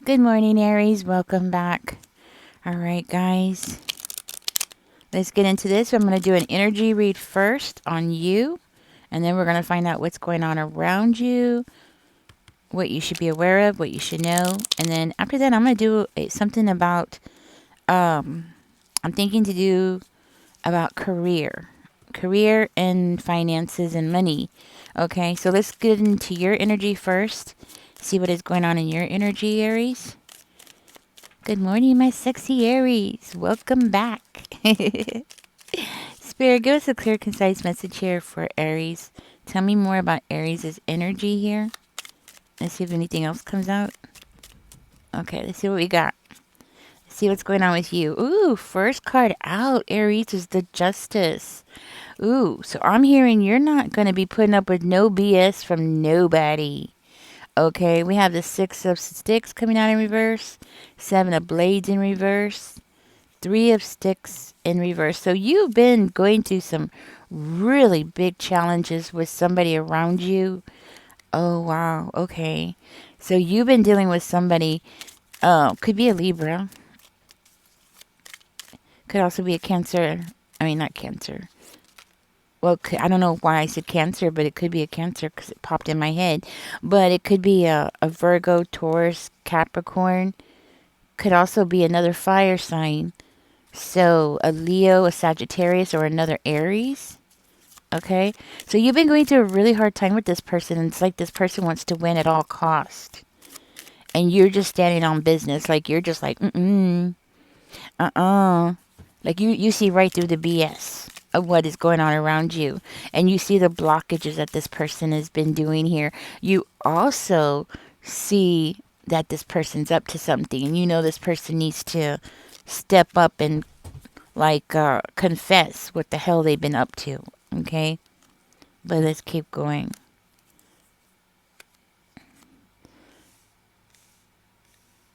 Good morning, Aries. Welcome back. All right, guys. Let's get into this. I'm going to do an energy read first on you, and then we're going to find out what's going on around you, what you should be aware of, what you should know. And then after that, I'm going to do something about, I'm thinking to do about career and finances and money. Okay, so let's get into your energy first. See what is going on in your energy, Aries. Good morning, my sexy Aries. Welcome back. Spirit, give us a clear, concise message here for Aries. Tell me more about Aries' energy here. Let's see if anything else comes out. Okay, let's see what we got. Let's see what's going on with you. Ooh, first card out, Aries, is the Justice. Ooh, so I'm hearing you're not going to be putting up with no BS from nobody. Okay, we have the Six of Sticks coming out in reverse, Seven of Blades in reverse, Three of Sticks in reverse. So you've been going through some really big challenges with somebody around you. Oh, wow. Okay. So you've been dealing with somebody, could be a Libra, could also be a Cancer. I mean, not Cancer. Well, I don't know why I said Cancer, but it could be a Cancer because it popped in my head. But it could be a Virgo, Taurus, Capricorn. Could also be another fire sign. So a Leo, a Sagittarius, or another Aries. Okay? So you've been going through a really hard time with this person. And it's like this person wants to win at all cost. And you're just standing on business. Like you're just like, like you see right through the BS of what is going on around you. And you see the blockages that this person has been doing here. You also see that this person's up to something. And you know this person needs to step up and confess what the hell they've been up to. Okay? But let's keep going.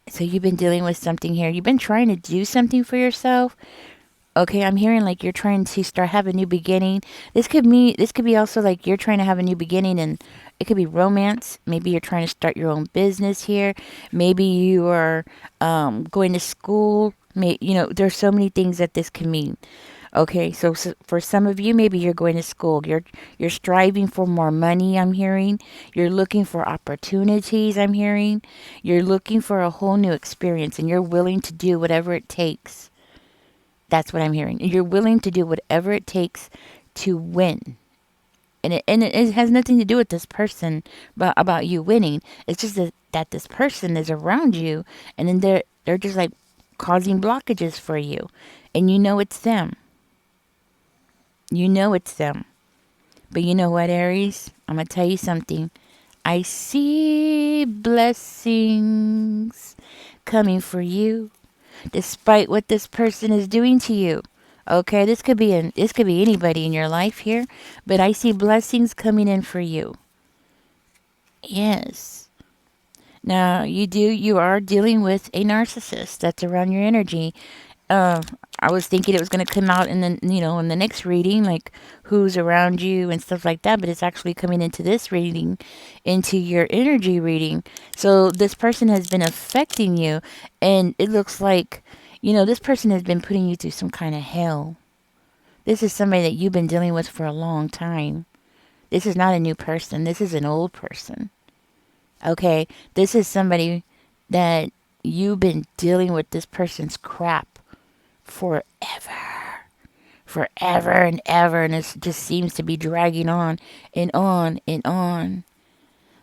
So you've been dealing with something here. You've been trying to do something for yourself. Okay, I'm hearing like you're trying to start have a new beginning. This could be also like you're trying to have a new beginning, and it could be romance. Maybe you're trying to start your own business here. Maybe you are going to school. There's so many things that this can mean. Okay, so for some of you, maybe you're going to school. You're striving for more money, I'm hearing. You're looking for opportunities, I'm hearing. You're looking for a whole new experience, and you're willing to do whatever it takes. That's what I'm hearing. You're willing to do whatever it takes to win. And it has nothing to do with this person, but about you winning. It's just that this person is around you, and then they're just like causing blockages for you. And you know it's them. You know it's them. But you know what, Aries? I'm going to tell you something. I see blessings coming for you, despite what this person is doing to you. Okay, this could be anybody in your life here, but I see blessings coming in for you. Yes. Now, you are dealing with a narcissist that's around your energy. uh, I was thinking it was going to come out in the next reading, like who's around you and stuff like that, but it's actually coming into this reading, into your energy reading. So this person has been affecting you, and it looks like, this person has been putting you through some kind of hell. This is somebody that you've been dealing with for a long time. This is not a new person. This is an old person. Okay? This is somebody that you've been dealing with this person's crap forever, forever and ever, and it just seems to be dragging on and on and on.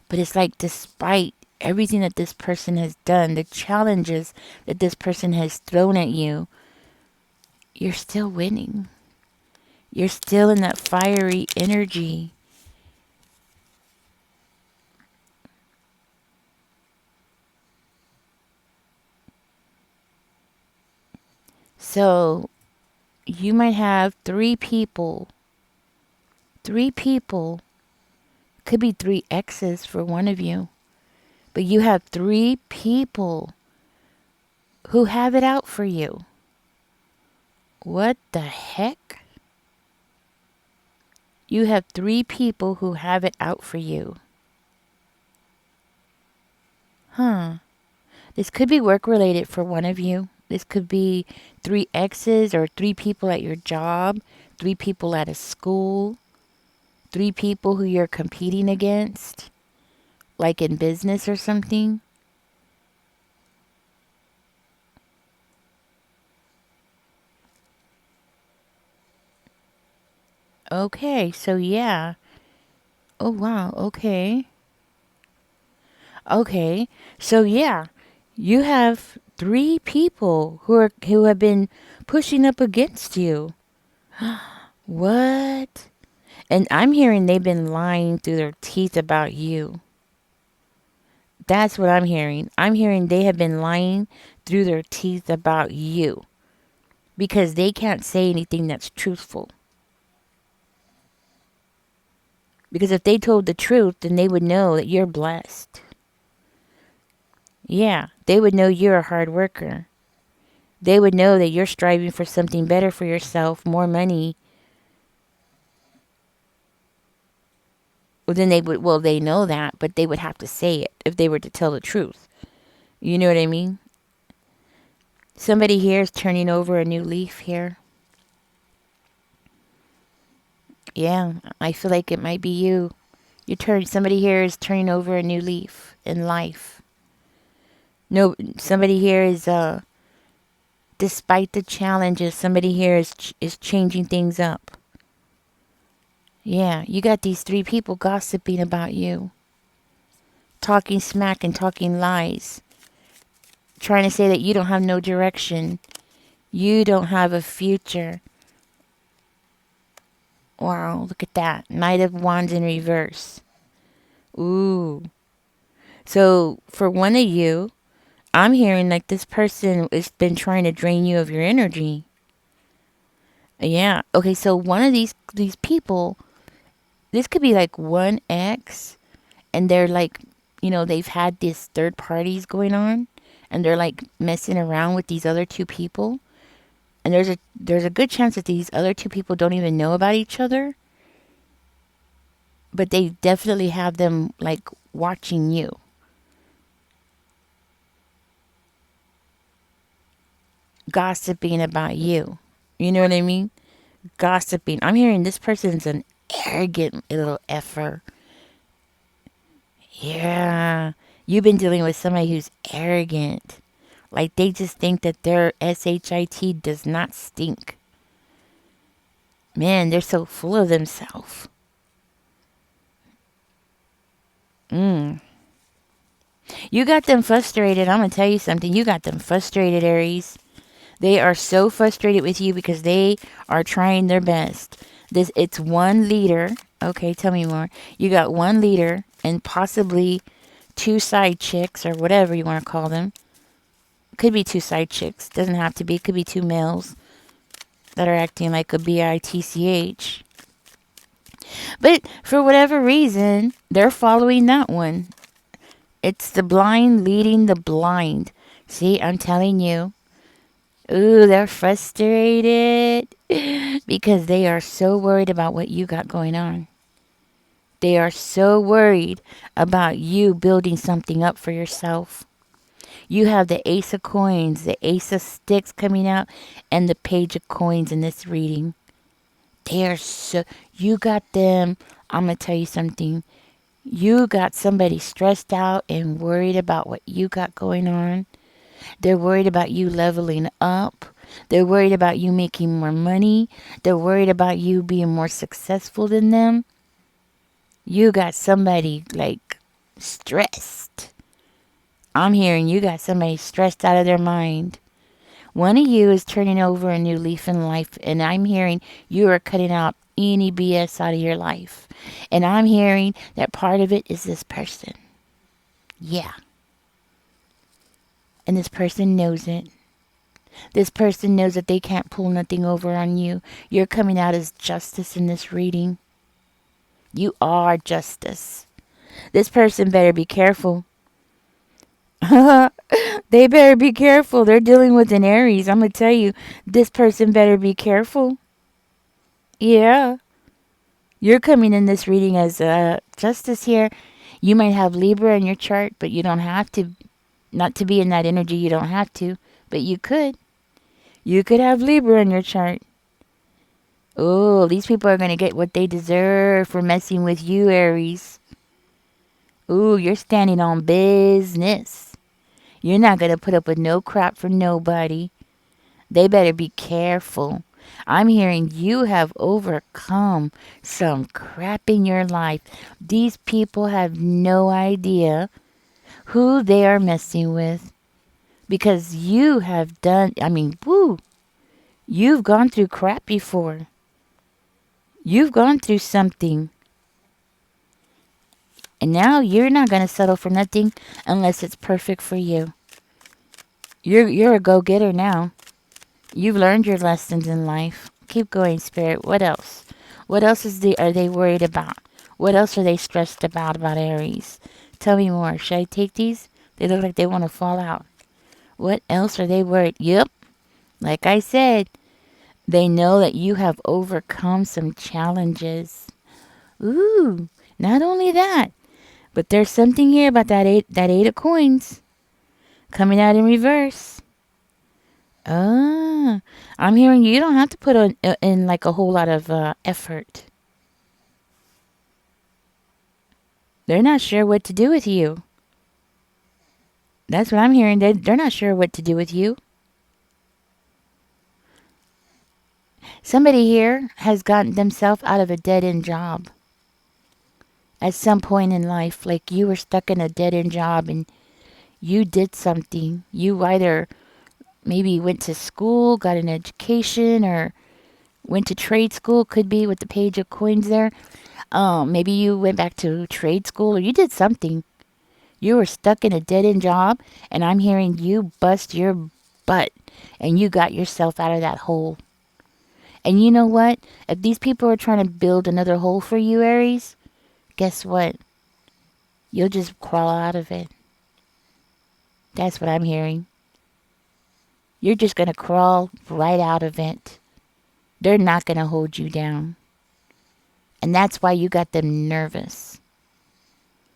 But it's like, despite everything that this person has done, the challenges that this person has thrown at you, you're still winning. You're still in that fiery energy. So you might have three people. Three people. Could be three exes for one of you. But you have three people who have it out for you. What the heck? You have three people who have it out for you. Huh. This could be work related for one of you. This could be three exes or three people at your job, three people at a school, three people who you're competing against, like in business or something. Okay, so yeah. Oh, wow. Okay. Okay. So yeah, you have three people who have been pushing up against you. What? And I'm hearing they've been lying through their teeth about you. That's what I'm hearing. I'm hearing they have been lying through their teeth about you because they can't say anything that's truthful. Because if they told the truth, then they would know that you're blessed. Yeah, they would know you're a hard worker. They would know that you're striving for something better for yourself, more money. Well, then they would, well, they know that, but they would have to say it if they were to tell the truth. You know what I mean? Somebody here is turning over a new leaf here. Yeah, I feel like it might be you. Somebody here is turning over a new leaf in life. No, somebody here is, despite the challenges, somebody here is changing things up. Yeah, you got these three people gossiping about you, talking smack and talking lies, trying to say that you don't have no direction, you don't have a future. Wow, look at that. Knight of Wands in reverse. Ooh. So, for one of you, I'm hearing like this person has been trying to drain you of your energy. Yeah. Okay, so one of these people, this could be like one ex and they're like, they've had these third parties going on and they're like messing around with these other two people. And there's a good chance that these other two people don't even know about each other, but they definitely have them like watching you. Gossiping about you. You know what I mean? Gossiping. I'm hearing this person's an arrogant little effer. Yeah. You've been dealing with somebody who's arrogant. Like they just think that their SHIT does not stink. Man, they're so full of themselves. Mm. You got them frustrated. I'm going to tell you something. You got them frustrated, Aries. They are so frustrated with you because they are trying their best. It's one leader. Okay, tell me more. You got one leader and possibly two side chicks or whatever you want to call them. Could be two side chicks. Doesn't have to be. Could be two males that are acting like a bitch. But for whatever reason, they're following that one. It's the blind leading the blind. See, I'm telling you. Ooh, they're frustrated because they are so worried about what you got going on. They are so worried about you building something up for yourself. You have the Ace of Coins, the Ace of Sticks coming out, and the Page of Coins in this reading. They are so... You got them... I'm going to tell you something. You got somebody stressed out and worried about what you got going on. They're worried about you leveling up. They're worried about you making more money. They're worried about you being more successful than them. You got somebody like stressed. I'm hearing you got somebody stressed out of their mind. One of you is turning over a new leaf in life, and I'm hearing you are cutting out any BS out of your life. And I'm hearing that part of it is this person. Yeah. And this person knows it. This person knows that they can't pull nothing over on you. You're coming out as justice in this reading. You are justice. This person better be careful. They better be careful. They're dealing with an Aries. I'm going to tell you, this person better be careful. Yeah. You're coming in this reading as justice here. You might have Libra in your chart, but you don't have to. Not to be in that energy, you don't have to, but you could. You could have Libra in your chart. Oh, these people are going to get what they deserve for messing with you, Aries. Ooh, you're standing on business. You're not going to put up with no crap from nobody. They better be careful. I'm hearing you have overcome some crap in your life. These people have no idea who they are messing with because you have done, I mean, woo, you've gone through crap before. You've gone through something. And now you're not going to settle for nothing unless it's perfect for you. You're a go-getter now. You've learned your lessons in life. Keep going, Spirit. What else? What else are they worried about? What else are they stressed about Aries? Tell me more. Should I take these? They look like they want to fall out. What else are they worried? Yep. Like I said, they know that you have overcome some challenges. Ooh, not only that, but there's something here about that eight of coins coming out in reverse. Ah, I'm hearing you don't have to put in like a whole lot of effort. They're not sure what to do with you. That's what I'm hearing. They're not sure what to do with you. Somebody here has gotten themselves out of a dead-end job. At some point in life, like you were stuck in a dead-end job and you did something. You either maybe went to school, got an education, or went to trade school. Could be with the page of coins there. Maybe you went back to trade school or you did something. You were stuck in a dead-end job, and I'm hearing you bust your butt, and you got yourself out of that hole. And you know what? If these people are trying to build another hole for you, Aries, guess what? You'll just crawl out of it. That's what I'm hearing. You're just going to crawl right out of it. They're not going to hold you down. And that's why you got them nervous.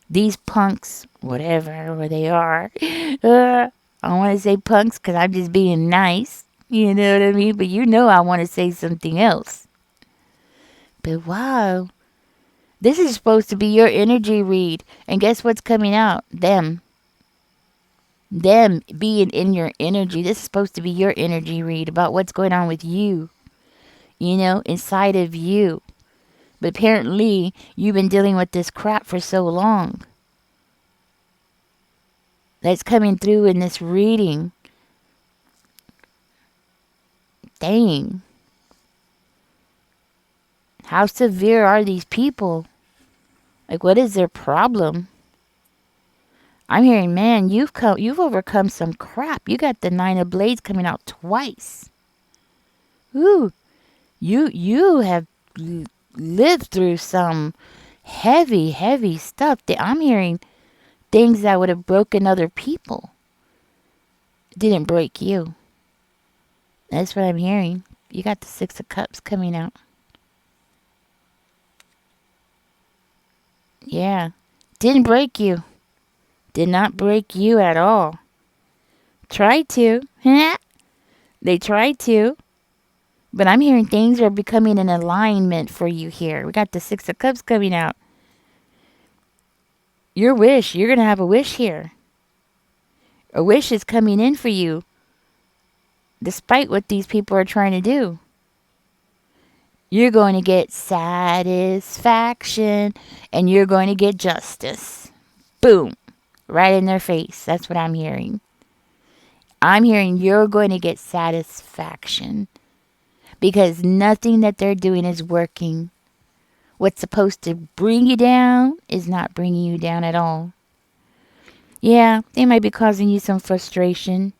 These punks, whatever they are, I want to say punks because I'm just being nice. You know what I mean? But you know I want to say something else. But wow, this is supposed to be your energy read. And guess what's coming out? Them. Them being in your energy. This is supposed to be your energy read about what's going on with you. You know, inside of you. But apparently, you've been dealing with this crap for so long. That's coming through in this reading. Dang. How severe are these people? Like, what is their problem? I'm hearing, man, you've overcome some crap. You got the Nine of Blades coming out twice. Ooh, you have lived through some heavy, heavy stuff. I'm hearing things that would have broken other people. Didn't break you. That's what I'm hearing. You got the Six of Cups coming out. Yeah. Didn't break you. Did not break you at all. Tried to. They tried to. But I'm hearing things are becoming in alignment for you here. We got the Six of Cups coming out. Your wish. You're going to have a wish here. A wish is coming in for you. Despite what these people are trying to do. You're going to get satisfaction. And you're going to get justice. Boom. Right in their face. That's what I'm hearing. I'm hearing you're going to get satisfaction. Because nothing that they're doing is working. What's supposed to bring you down is not bringing you down at all. Yeah, they might be causing you some frustration.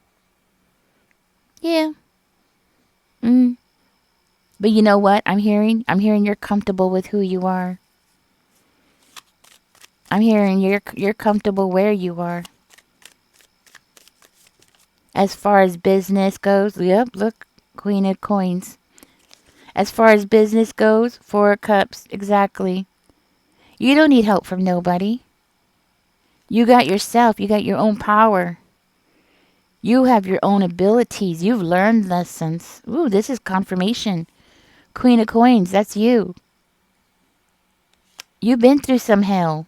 Yeah. But you know what I'm hearing? I'm hearing you're comfortable with who you are. I'm hearing you're comfortable where you are. As far as business goes, yep, look, Queen of Coins. As far as business goes, Four of Cups, exactly. You don't need help from nobody. You got yourself. You got your own power. You have your own abilities. You've learned lessons. Ooh, this is confirmation. Queen of Coins, that's you. You've been through some hell.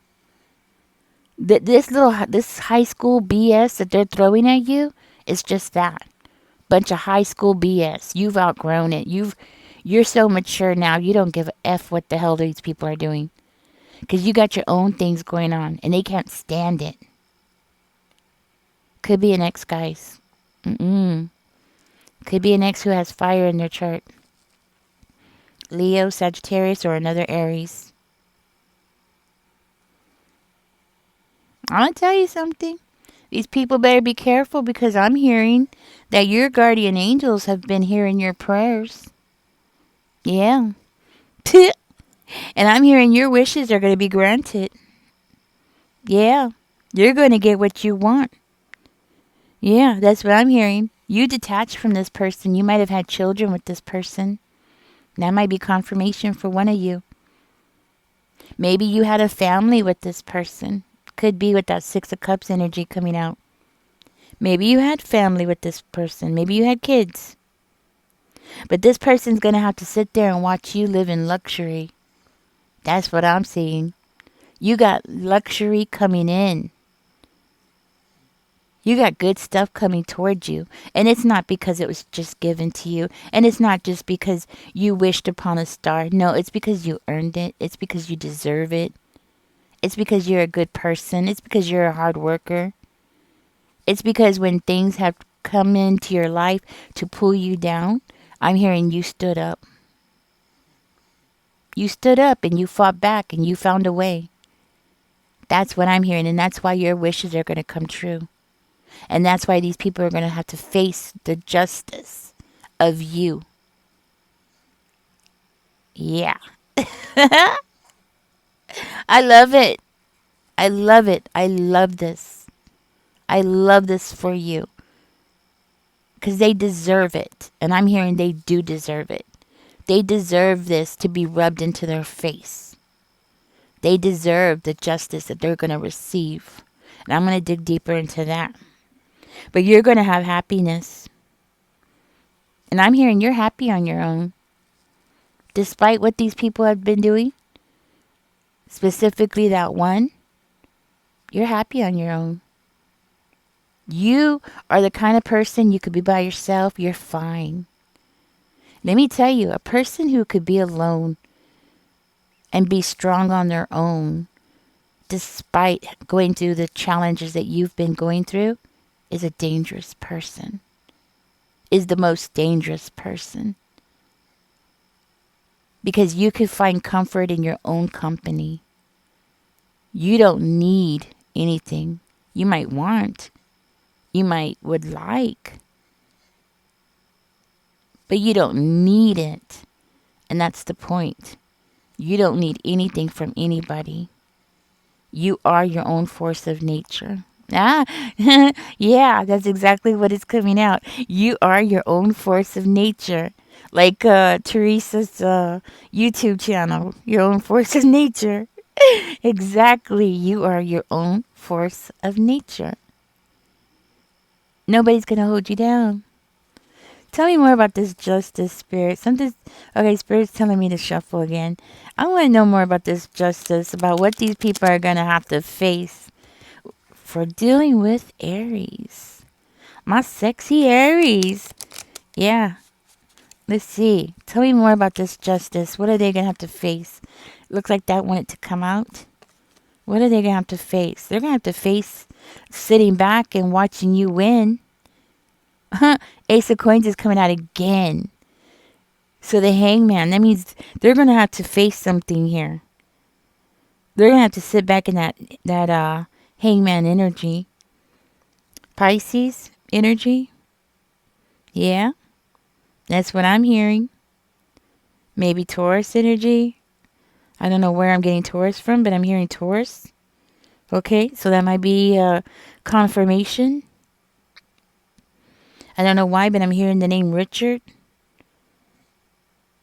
This high school BS that they're throwing at you is just that. Bunch of high school BS. You've outgrown it. You're so mature now. You don't give a f what the hell these people are doing. Cuz you got your own things going on and they can't stand it. Could be an ex, guys. Mm-mm. Could be an ex who has fire in their chart. Leo, Sagittarius, or another Aries. I'm going to tell you something. These people better be careful because I'm hearing that your guardian angels have been hearing your prayers. Yeah. And I'm hearing your wishes are going to be granted. Yeah. You're going to get what you want. Yeah, that's what I'm hearing. You detached from this person. You might have had children with this person. That might be confirmation for one of you. Maybe you had a family with this person. Could be with that Six of Cups energy coming out. Maybe you had family with this person. Maybe you had kids. But this person's going to have to sit there and watch you live in luxury. That's what I'm seeing. You got luxury coming in. You got good stuff coming towards you. And it's not because it was just given to you. And it's not just because you wished upon a star. No, it's because you earned it. It's because you deserve it. It's because you're a good person. It's because you're a hard worker. It's because when things have come into your life to pull you down, I'm hearing you stood up. You stood up and you fought back and you found a way. That's what I'm hearing. And that's why your wishes are going to come true. And that's why these people are going to have to face the justice of you. Yeah. I love it. I love it. I love this. I love this for you. Because they deserve it. And I'm hearing they do deserve it. They deserve this to be rubbed into their face. They deserve the justice that they're going to receive. And I'm going to dig deeper into that. But you're going to have happiness. And I'm hearing you're happy on your own. Despite what these people have been doing. Specifically that one. You're happy on your own. You are the kind of person you could be by yourself. You're fine. Let me tell you, a person who could be alone and be strong on their own, despite going through the challenges that you've been going through, is a dangerous person. Is the most dangerous person. Because you could find comfort in your own company. You don't need anything. You might want. You might would like. But you don't need it. And that's the point. You don't need anything from anybody. You are your own force of nature. Ah, yeah, that's exactly what is coming out. You are your own force of nature. Like Teresa's YouTube channel, Your Own Force of Nature. Exactly. You are your own force of nature. Nobody's going to hold you down. Tell me more about this justice, Spirit. Something. Okay, Spirit's telling me to shuffle again. I want to know more about this justice, about what these people are going to have to face for dealing with Aries. My sexy Aries. Yeah. Let's see. Tell me more about this justice. What are they going to have to face? Looks like that wanted to come out. What are they going to have to face? They're going to have to face sitting back and watching you win. Ace of Coins is coming out again. So the Hangman, that means they're going to have to face something here. They're going to have to sit back in that Hangman energy. Pisces energy. Yeah. That's what I'm hearing. Maybe Taurus energy. I don't know where I'm getting Taurus from, but I'm hearing Taurus. Okay, so that might be confirmation. I don't know why, but I'm hearing the name Richard.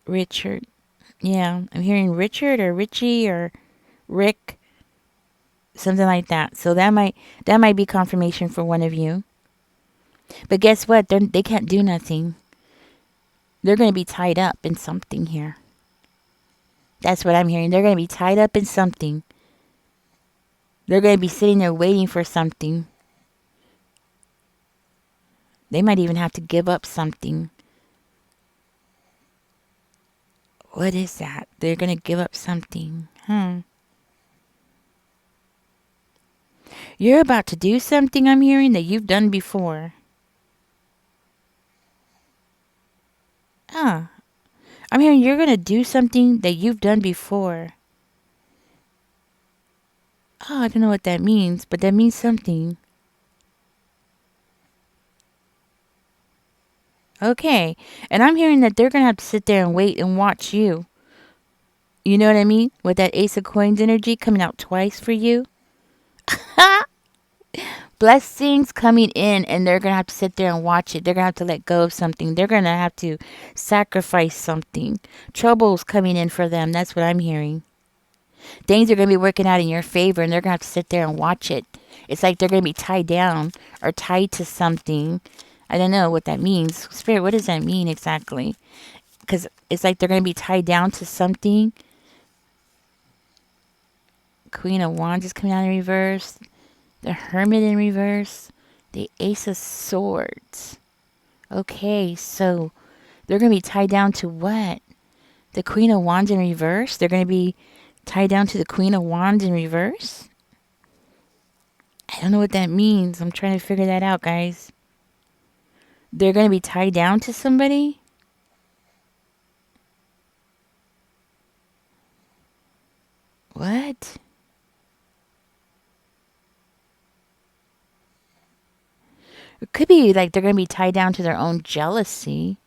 Richard. Yeah, I'm hearing Richard or Richie or Rick. Something like that. So that might be confirmation for one of you. But guess what? They can't do nothing. They're going to be tied up in something here. That's what I'm hearing. They're going to be tied up in something. They're going to be sitting there waiting for something. They might even have to give up something. What is that? They're going to give up something. You're about to do something, I'm hearing, that you've done before. Ah, I'm hearing you're going to do something that you've done before. Oh, I don't know what that means, but that means something. Okay. And I'm hearing that they're going to have to sit there and wait and watch you. You know what I mean? With that Ace of Coins energy coming out twice for you. Blessings coming in, and they're going to have to sit there and watch it. They're going to have to let go of something. They're going to have to sacrifice something. Troubles coming in for them. That's what I'm hearing. Things are going to be working out in your favor, and they're going to have to sit there and watch it. It's like they're going to be tied down or tied to something. I don't know what that means. Spirit, what does that mean exactly? Because it's like they're going to be tied down to something. Queen of Wands is coming out in reverse. The Hermit in reverse. The Ace of Swords. Okay, so they're going to be tied down to what? The Queen of Wands in reverse? They're going to be tied down to the Queen of Wands in reverse? I don't know what that means. I'm trying to figure that out, guys. They're going to be tied down to somebody? What? It could be like they're going to be tied down to their own jealousy.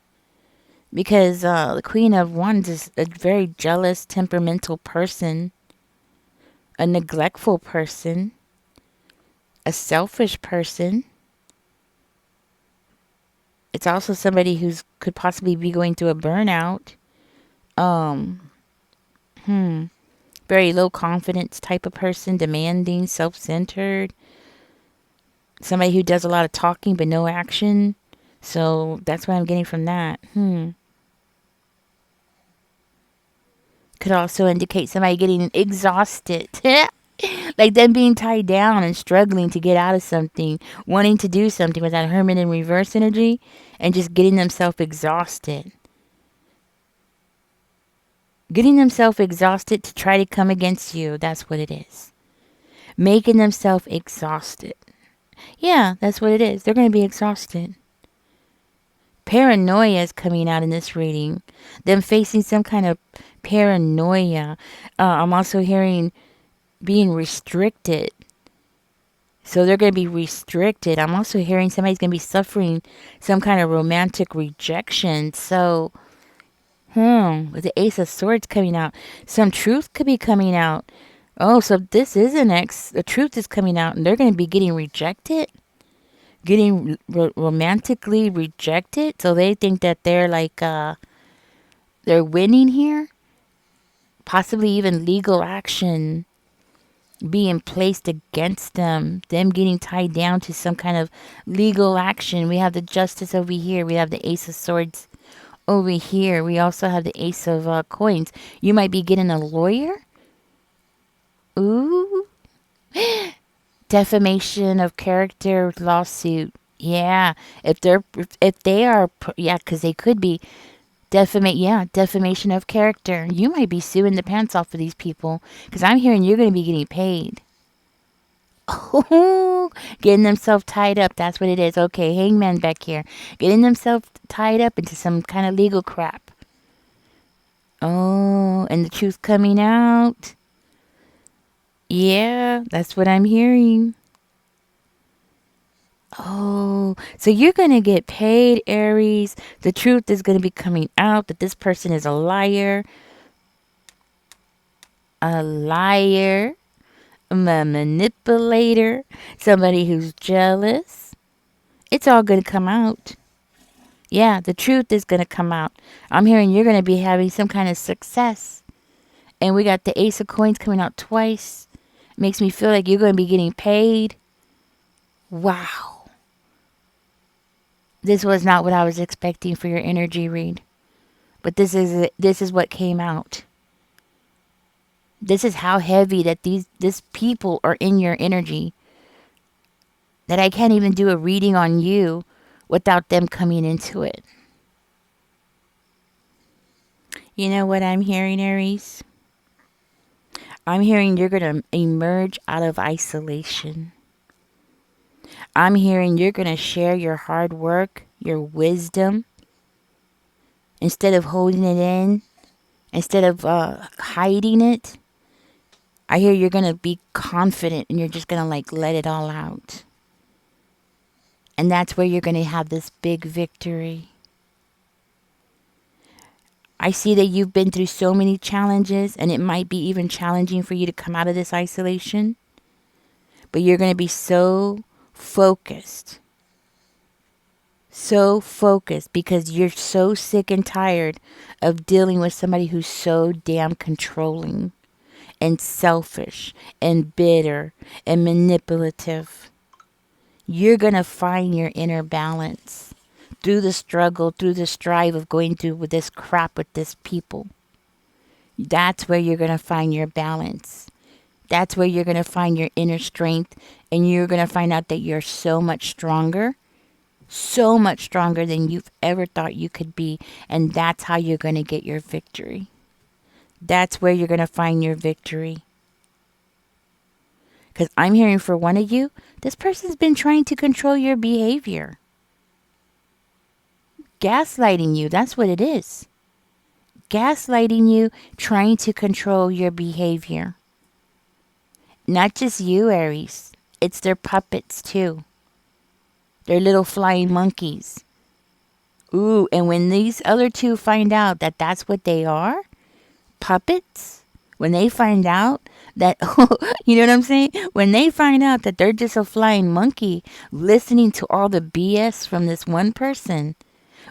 Because the Queen of Wands is a very jealous, temperamental person. A neglectful person. A selfish person. It's also somebody who's could possibly be going through a burnout. Um, Very low confidence type of person, demanding, self-centered. Somebody who does a lot of talking but no action. So that's what I'm getting from that. Could also indicate somebody getting exhausted. Like them being tied down and struggling to get out of something, wanting to do something with that Hermit in reverse energy, and just getting themselves exhausted. Getting themselves exhausted to try to come against you. That's what it is. Making themselves exhausted. Yeah, that's what it is. They're going to be exhausted. Paranoia is coming out in this reading. Them facing some kind of paranoia. I'm also hearing being restricted. So they're going to be restricted. I'm also hearing somebody's going to be suffering some kind of romantic rejection. So, with the Ace of Swords coming out, some truth could be coming out. Oh, so this is the truth is coming out, and they're going to be getting rejected, getting romantically rejected. So they think that they're like, they're winning here. Possibly even legal action being placed against them, them getting tied down to some kind of legal action. We have the Justice over here. We have the Ace of Swords over here. We also have the Ace of Coins. You might be getting a lawyer. Ooh. Defamation of character lawsuit. Yeah. If they are, yeah, because they could be defamation of character. You might be suing the pants off of these people because I'm hearing you're going to be getting paid. Oh, getting themselves tied up. That's what it is. Okay, hangman back here. Getting themselves tied up into some kind of legal crap. Oh, and the truth coming out. Yeah, that's what I'm hearing. Oh, so you're going to get paid, Aries. The truth is going to be coming out that this person is a liar. A liar. A manipulator. Somebody who's jealous. It's all going to come out. Yeah, the truth is going to come out. I'm hearing you're going to be having some kind of success. And we got the Ace of Coins coming out twice. Makes me feel like you're going to be getting paid. Wow. This was not what I was expecting for your energy read, but this is what came out. This is how heavy that this people are in your energy, that I can't even do a reading on you without them coming into it. You know what I'm hearing, Aries? I'm hearing you're going to emerge out of isolation. I'm hearing you're going to share your hard work, your wisdom, instead of holding it in, instead of hiding it. I hear you're going to be confident and you're just going to like let it all out. And that's where you're going to have this big victory. I see that you've been through so many challenges, and it might be even challenging for you to come out of this isolation. But you're going to be so focused because you're so sick and tired of dealing with somebody who's so damn controlling and selfish and bitter and manipulative. You're going to find your inner balance through the struggle, through the strive of going through with this crap with this people. That's where you're going to find your balance. That's where you're going to find your inner strength, and you're going to find out that you're so much stronger than you've ever thought you could be. And that's how you're going to get your victory. That's where you're going to find your victory. Because I'm hearing for one of you, this person's been trying to control your behavior. Gaslighting you, that's what it is. Gaslighting you, trying to control your behavior. Not just you, Aries. It's their puppets, too. They're little flying monkeys. Ooh, and when these other two find out that that's what they are, puppets, when they find out that, you know what I'm saying? When they find out that they're just a flying monkey listening to all the BS from this one person,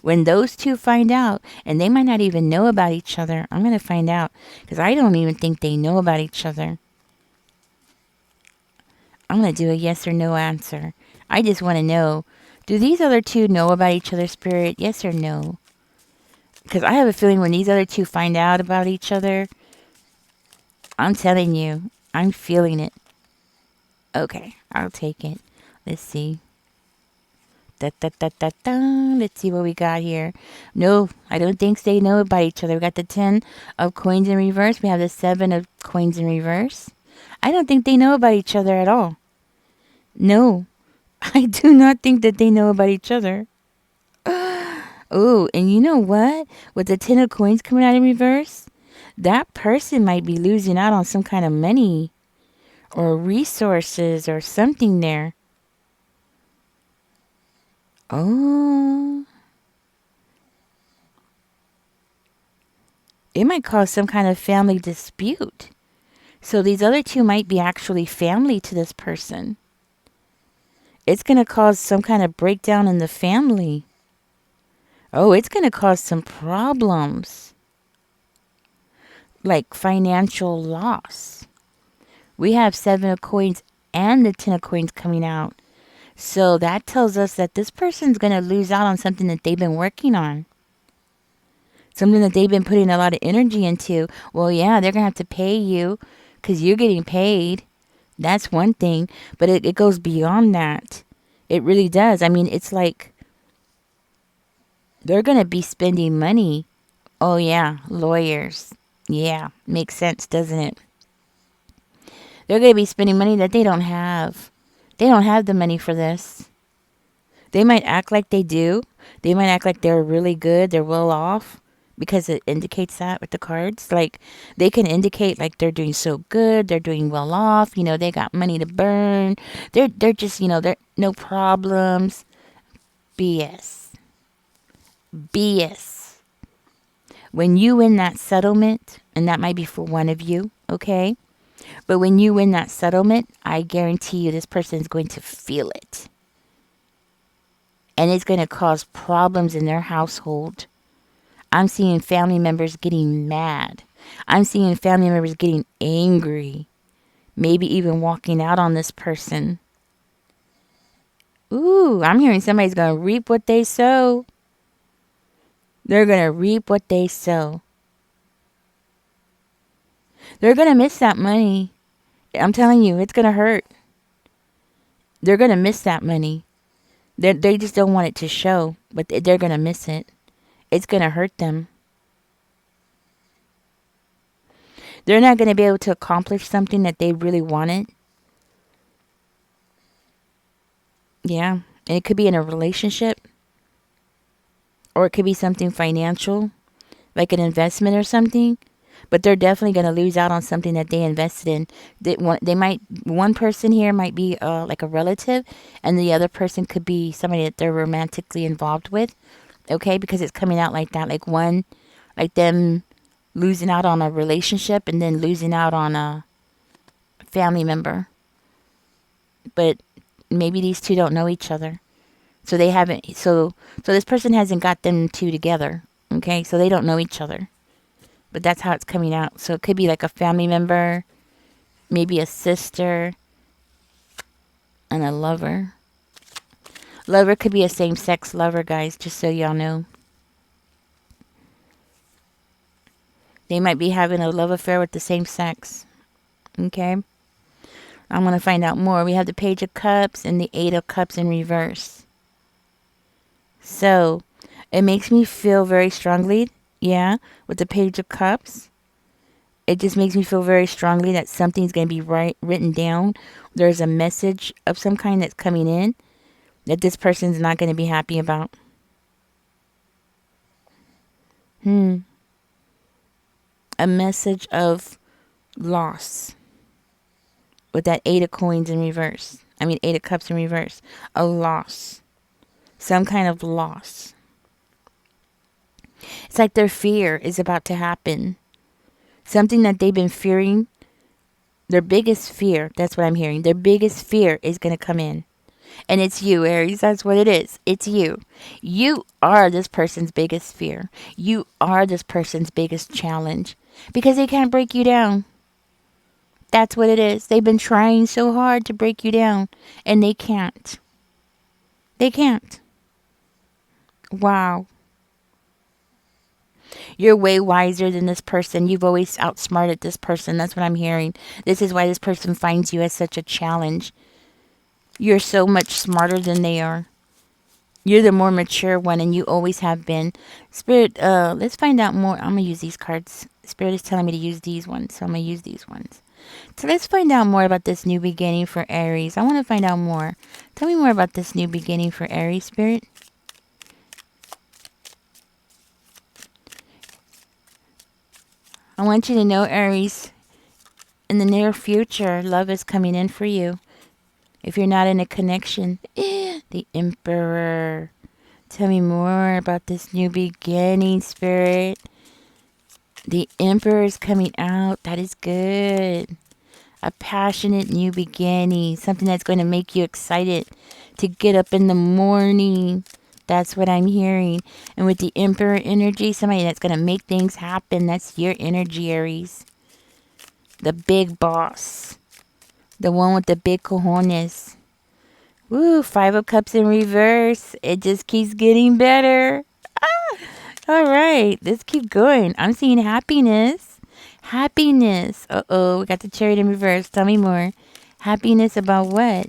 when those two find out, and they might not even know about each other, I'm going to find out, because I don't even think they know about each other. I'm going to do a yes or no answer. I just want to know, do these other two know about each other, Spirit? Yes or no? Because I have a feeling when these other two find out about each other, I'm telling you, I'm feeling it. Okay, I'll take it. Let's see. Da, da, da, da, da. Let's see what we got here. No, I don't think they know about each other. We got the 10 of coins in reverse. We have the 7 of coins in reverse. I don't think they know about each other at all. No, I do not think that they know about each other. Oh, and you know what? With the 10 of coins coming out in reverse, that person might be losing out on some kind of money or resources or something there. Oh. It might cause some kind of family dispute. So these other two might be actually family to this person. It's going to cause some kind of breakdown in the family. Oh, it's going to cause some problems. Like financial loss. We have 7 of coins and the 10 of coins coming out. So that tells us that this person's going to lose out on something that they've been working on. Something that they've been putting a lot of energy into. Well, yeah, they're going to have to pay you because you're getting paid. That's one thing. But it goes beyond that. It really does. I mean, it's like they're going to be spending money. Oh, yeah, lawyers. Yeah, makes sense, doesn't it? They're going to be spending money that they don't have. They don't have the money for this. They might act like they do. They might act like they're really good. They're well off. Because it indicates that with the cards. Like, they can indicate like they're doing so good, they're doing well off, you know, they got money to burn. They're just, you know, they're no problems. BS. BS. When you win that settlement, and that might be for one of you, okay? But when you win that settlement, I guarantee you this person is going to feel it. And it's going to cause problems in their household. I'm seeing family members getting mad. I'm seeing family members getting angry. Maybe even walking out on this person. Ooh, I'm hearing somebody's going to reap what they sow. They're going to reap what they sow. They're going to miss that money. I'm telling you, it's going to hurt. They're going to miss that money. They just don't want it to show, but they're going to miss it. It's going to hurt them. They're not going to be able to accomplish something that they really wanted. Yeah. And it could be in a relationship, or it could be something financial, like an investment or something. But they're definitely going to lose out on something that they invested in. One person here might be like a relative, and the other person could be somebody that they're romantically involved with. Okay, because it's coming out like that, like them losing out on a relationship and then losing out on a family member. But maybe these two don't know each other, so they haven't. So this person hasn't got them two together. Okay, so they don't know each other. But that's how it's coming out. So it could be like a family member, maybe a sister, and a lover. Lover could be a same-sex lover, guys, just so y'all know. They might be having a love affair with the same sex. Okay? I'm going to find out more. We have the Page of Cups and the Eight of Cups in reverse. So, it makes me feel very strongly, yeah, with the Page of Cups. It just makes me feel very strongly that something's going to be written down. There's a message of some kind that's coming in that this person's not going to be happy about. A message of loss with that Eight of Coins in reverse. Eight of Cups in reverse. A loss. Some kind of loss. It's like their fear is about to happen. Something that they've been fearing. Their biggest fear, that's what I'm hearing. Their biggest fear is going to come in. And it's you, Aries. That's what it is. It's you. You are this person's biggest fear. You are this person's biggest challenge. Because they can't break you down. That's what it is. They've been trying so hard to break you down. And they can't. They can't. Wow. You're way wiser than this person. You've always outsmarted this person. That's what I'm hearing. This is why this person finds you as such a challenge. You're so much smarter than they are. You're the more mature one, and you always have been. Spirit, let's find out more. I'm going to use these cards. Spirit is telling me to use these ones, so I'm going to use these ones. So let's find out more about this new beginning for Aries. I want to find out more. Tell me more about this new beginning for Aries, Spirit. I want you to know, Aries, in the near future, love is coming in for you. If you're not in a connection, the Emperor. Tell me more about this new beginning, Spirit. The Emperor is coming out. That is good. A passionate new beginning. Something that's going to make you excited to get up in the morning. That's what I'm hearing. And with the Emperor energy, somebody that's going to make things happen. That's your energy, Aries. The big boss. The one with the big cojones. Woo, Five of Cups in reverse. It just keeps getting better. All right, let's keep going. I'm seeing happiness. Happiness. Uh-oh, we got the Chariot in reverse. Tell me more. Happiness about what?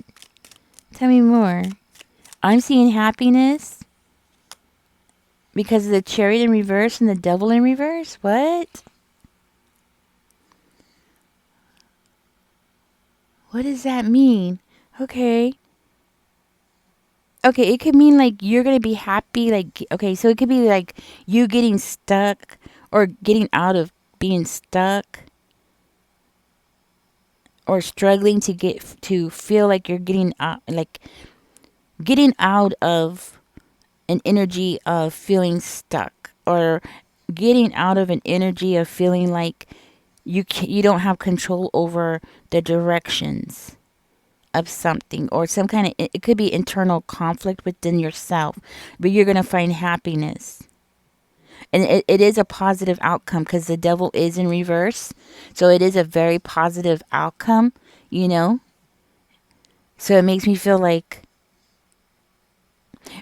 Tell me more. I'm seeing happiness because of the Chariot in reverse and the Devil in reverse. What? What does that mean? Okay. Okay, it could mean like you're going to be happy. Like, okay, so it could be like you getting stuck or getting out of being stuck or struggling to feel like you're getting out, like getting out of an energy of feeling stuck or getting out of an energy of feeling like you don't have control over the directions of something or some kind of, it could be internal conflict within yourself, but you're going to find happiness. And it is a positive outcome because the Devil is in reverse. So it is a very positive outcome, you know. So it makes me feel like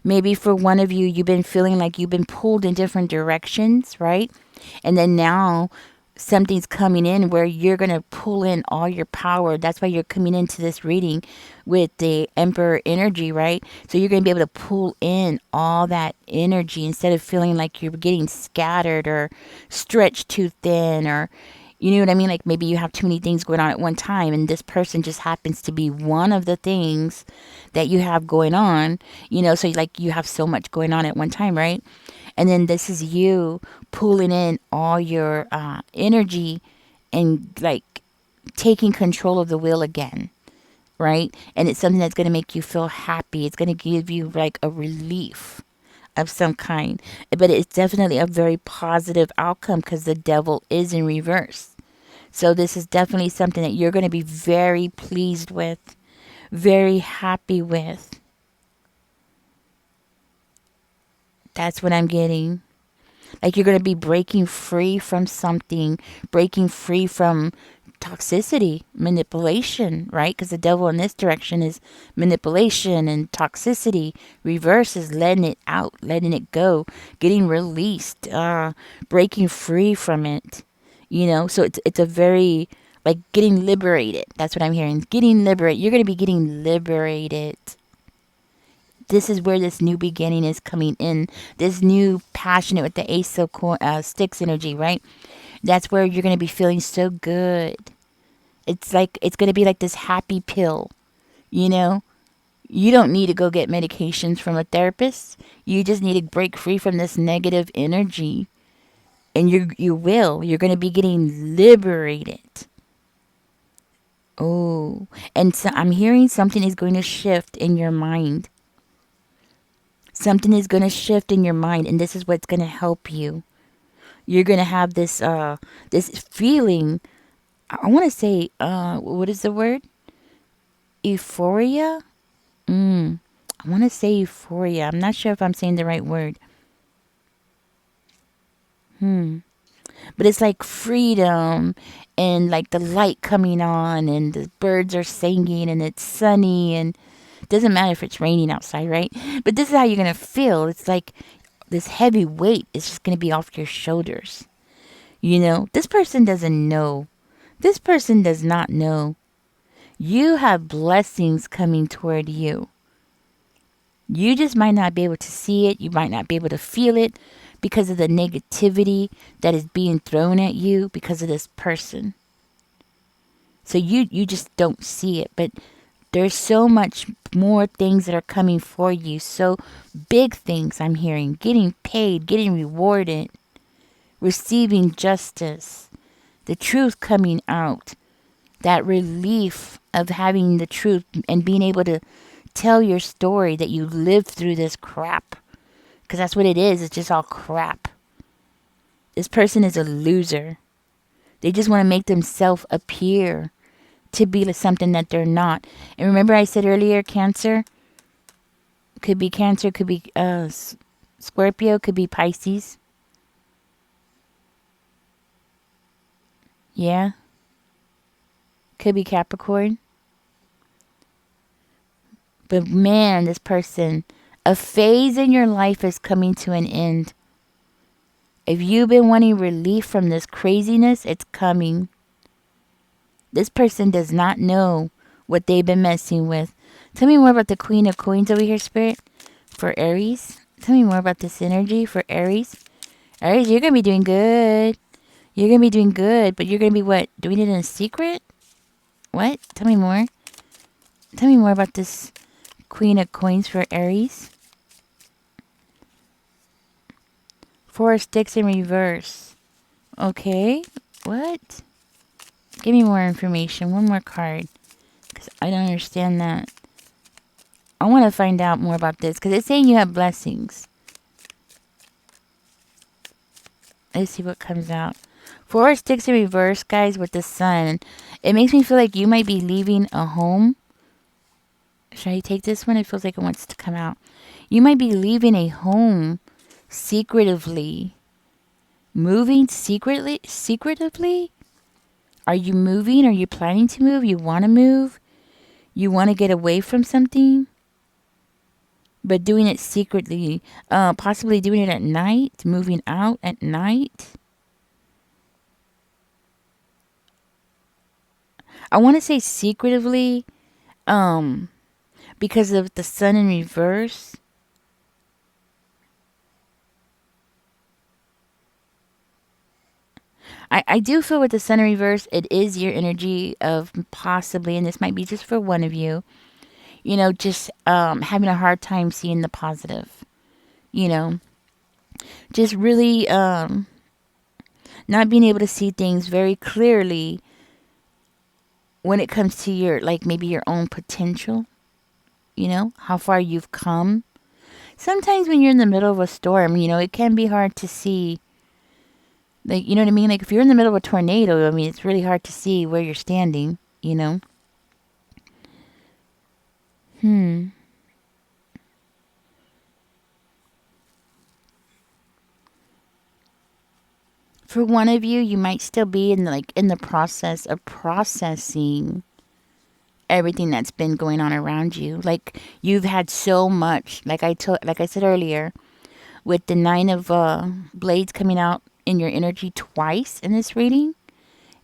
Maybe for one of you, you've been feeling like you've been pulled in different directions, right? And then now something's coming in where you're going to pull in all your power. That's why you're coming into this reading with the Emperor energy, right? So you're going to be able to pull in all that energy instead of feeling like you're getting scattered or stretched too thin, or you know what I mean? Like maybe you have too many things going on at one time, and this person just happens to be one of the things that you have going on, so like you have so much going on at one time, right? And then this is you pulling in all your energy and like taking control of the wheel again, right? And it's something that's going to make you feel happy. It's going to give you like a relief of some kind. But it's definitely a very positive outcome because the devil is in reverse. So this is definitely something that you're going to be very pleased with, very happy with. That's what I'm getting. Like you're going to be breaking free from something, breaking free from toxicity, manipulation, right? Because the devil in this direction is manipulation and toxicity. Reverse is letting it out, letting it go, getting released, breaking free from it. So it's a very like getting liberated. That's what I'm hearing. Getting liberated. You're going to be getting liberated. This is where this new beginning is coming in. This new passionate with the Ace of Sticks energy, right? That's where you're going to be feeling so good. It's like it's going to be like this happy pill, you know? You don't need to go get medications from a therapist. You just need to break free from this negative energy. And you will. You're going to be getting liberated. Oh, and so I'm hearing something is going to shift in your mind. Something is going to shift in your mind, and this is what's going to help you. You're going to have this feeling. I want to say, what is the word? Euphoria? I want to say euphoria. I'm not sure if I'm saying the right word. But it's like freedom and like the light coming on and the birds are singing and it's sunny and it doesn't matter if it's raining outside, right? But this is how you're going to feel. It's like this heavy weight is just going to be off your shoulders. This person doesn't know. This person does not know. You have blessings coming toward you. You just might not be able to see it. You might not be able to feel it because of the negativity that is being thrown at you because of this person. So you just don't see it. But there's so much more things that are coming for you. So big things I'm hearing. Getting paid, getting rewarded, receiving justice, the truth coming out, that relief of having the truth and being able to tell your story that you lived through this crap. Because that's what it is. It's just all crap. This person is a loser. They just want to make themselves appear to be something that they're not. And remember I said earlier, Cancer? Could be Cancer, could be Scorpio, could be Pisces. Yeah. Could be Capricorn. But man, this person, a phase in your life is coming to an end. If you've been wanting relief from this craziness, it's coming. This person does not know what they've been messing with. Tell me more about the Queen of Coins over here, Spirit, for Aries. Tell me more about this energy for Aries. Aries, you're going to be doing good. You're going to be doing good, but you're going to be what? Doing it in secret? What? Tell me more. Tell me more about this Queen of Coins for Aries. Four of Sticks in reverse. Okay. What? Give me more information. One more card. Because I don't understand that. I want to find out more about this. Because it's saying you have blessings. Let's see what comes out. Four of Sticks in reverse, guys, with the sun. It makes me feel like you might be leaving a home. Should I take this one? It feels like it wants to come out. You might be leaving a home secretively. Moving secretively? Are you moving? Are you planning to move? You want to move? You want to get away from something? but doing it secretly, possibly doing it at night, moving out at night. I want to say secretively, um, because of the sun in reverse. I do feel with the sun in reverse, it is your energy of possibly, and this might be just for one of you, just having a hard time seeing the positive, you know, just really not being able to see things very clearly when it comes to your, like maybe your own potential, how far you've come. Sometimes when you're in the middle of a storm, it can be hard to see. Like, you know what I mean? Like, if you're in the middle of a tornado, I mean, it's really hard to see where you're standing. Hmm. For one of you, you might still be in the process of processing everything that's been going on around you. Like, you've had so much, like I said earlier, with the 9 of blades coming out in your energy twice in this reading.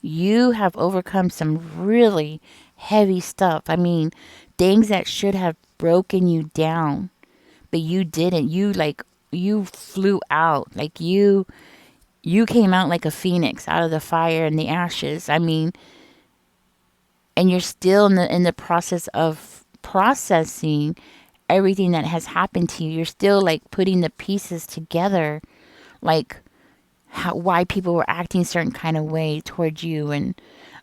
You have overcome some really heavy stuff. I mean, things that should have broken you down, but you didn't. You flew out. Like you came out like a phoenix out of the fire and the ashes. I mean, and you're still in the process of processing everything that has happened to you. You're still like putting the pieces together, like why people were acting certain kind of way towards you, and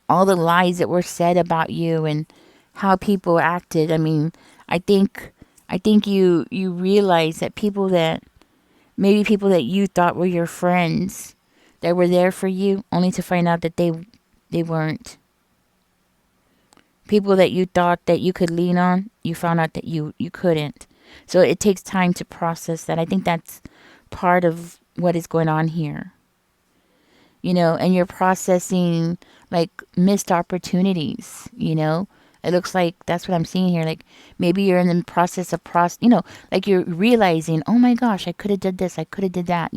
all the lies that were said about you, and how people acted. I mean, I think you realize that people that you thought were your friends, that were there for you, only to find out that they weren't. People that you thought that you could lean on, you found out that you couldn't. So it takes time to process that. I think that's part of what is going on here. And you're processing like missed opportunities. It looks like that's what I'm seeing here. Like maybe you're in the process of like you're realizing, oh my gosh, I could have did this, I could have did that.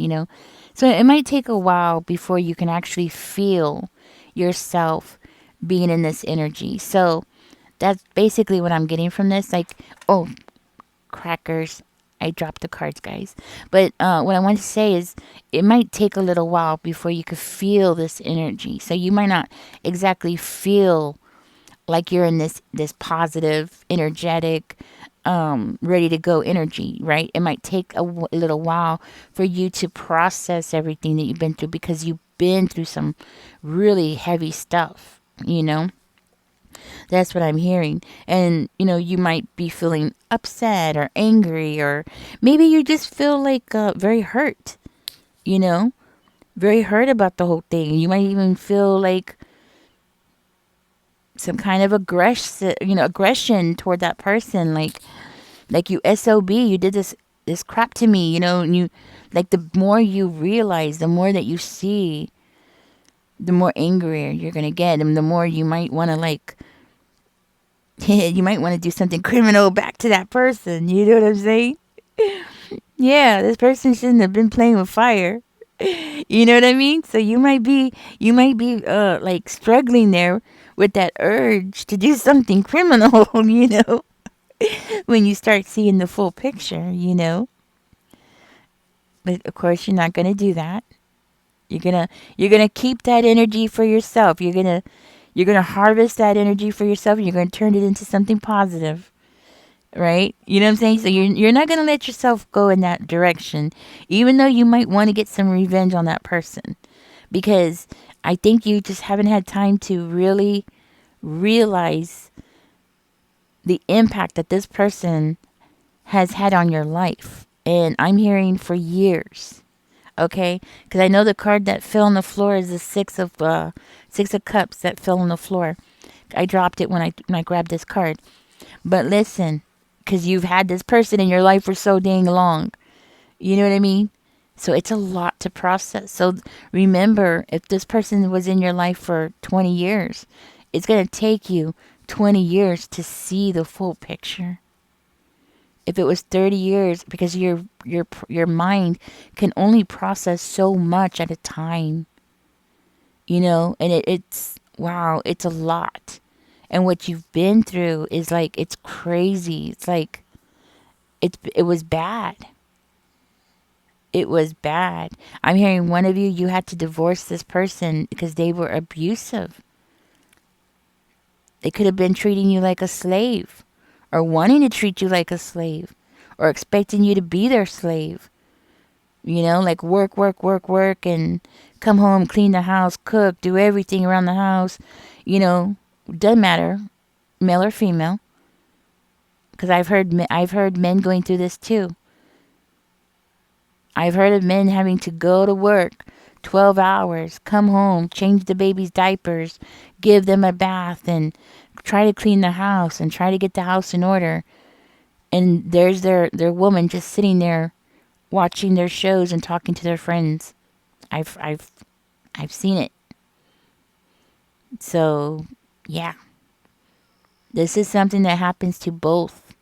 So it might take a while before you can actually feel yourself being in this energy. So that's basically what I'm getting from this. Like, oh, crackers. I dropped the cards, guys. But what I want to say is it might take a little while before you could feel this energy. So you might not exactly feel like you're in this positive, energetic, ready to go energy, right? It might take a little while for you to process everything that you've been through, because you've been through some really heavy stuff. That's what I'm hearing. And, you might be feeling upset or angry, or maybe you just feel like very hurt, you know, very hurt about the whole thing. You might even feel like some kind of aggression toward that person. Like you SOB, you did this crap to me, and you, like, the more you realize, the more that you see, the more angrier you're going to get, and the more you might want to, like, you might want to do something criminal back to that person. You know what I'm saying? Yeah, this person shouldn't have been playing with fire. You know what I mean? So you might be like struggling there with that urge to do something criminal, when you start seeing the full picture. But of course you're not going to do that. You're going to keep that energy for yourself. You're going to harvest that energy for yourself, and you're going to turn it into something positive. Right? You know what I'm saying? So you're not going to let yourself go in that direction, even though you might want to get some revenge on that person, because I think you just haven't had time to really realize the impact that this person has had on your life. And I'm hearing for years. Okay? Because I know the card that fell on the floor is the Six of Cups that fell on the floor. I dropped it when I grabbed this card. But listen, because you've had this person in your life for so dang long. You know what I mean? So it's a lot to process. So remember, if this person was in your life for 20 years, it's going to take you 20 years to see the full picture. If it was 30 years, because your mind can only process so much at a time, and it's wow, it's a lot. And what you've been through is like it's crazy. It's like it was bad. It was bad. I'm hearing one of you had to divorce this person because they were abusive. They could have been treating you like a slave, or wanting to treat you like a slave, or expecting you to be their slave. Like work, work, work, work, and come home, clean the house, cook, do everything around the house. Doesn't matter, male or female, because I've heard men going through this too. I've heard of men having to go to work 12 hours, come home, change the baby's diapers, give them a bath, and try to clean the house and try to get the house in order. And there's their woman just sitting there watching their shows and talking to their friends. I've seen it. So, yeah. This is something that happens to both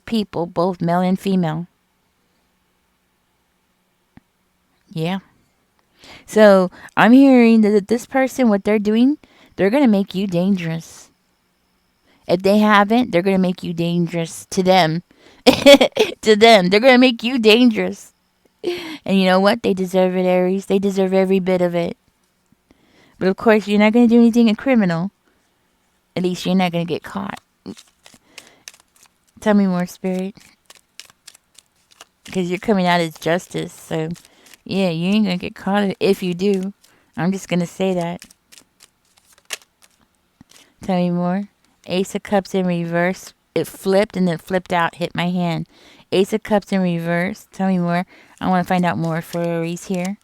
people, both male and female. Yeah. So I'm hearing that this person, what they're doing, they're going to make you dangerous. If they haven't, they're going to make you dangerous to them. To them, they're going to make you dangerous. And you know what? They deserve it, Aries. They deserve every bit of it. But of course, you're not going to do anything criminal. At least you're not going to get caught. Tell me more, Spirit. Because you're coming out as justice. So, yeah, you ain't going to get caught if you do. I'm just going to say that. Tell me more. Ace of Cups in reverse. It flipped and then flipped out, hit my hand. Ace of Cups in reverse. Tell me more. I want to find out more for Aries here.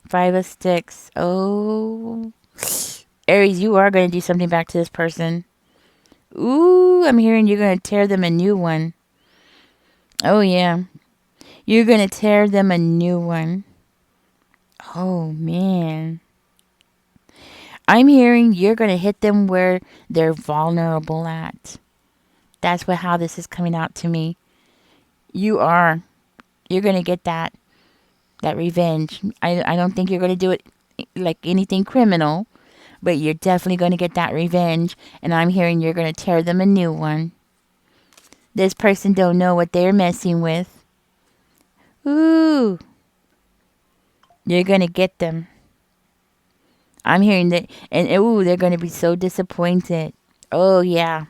Five of Sticks. Oh. Aries, you are going to do something back to this person. Ooh, I'm hearing you're going to tear them a new one. Oh, yeah. You're going to tear them a new one. Oh, man. I'm hearing you're going to hit them where they're vulnerable at. That's how this is coming out to me. You are. You're going to get that revenge. I don't think you're going to do it like anything criminal, but you're definitely going to get that revenge. And I'm hearing you're going to tear them a new one. This person don't know what they're messing with. Ooh. You're going to get them. I'm hearing that. And ooh, they're going to be so disappointed. Oh, yeah.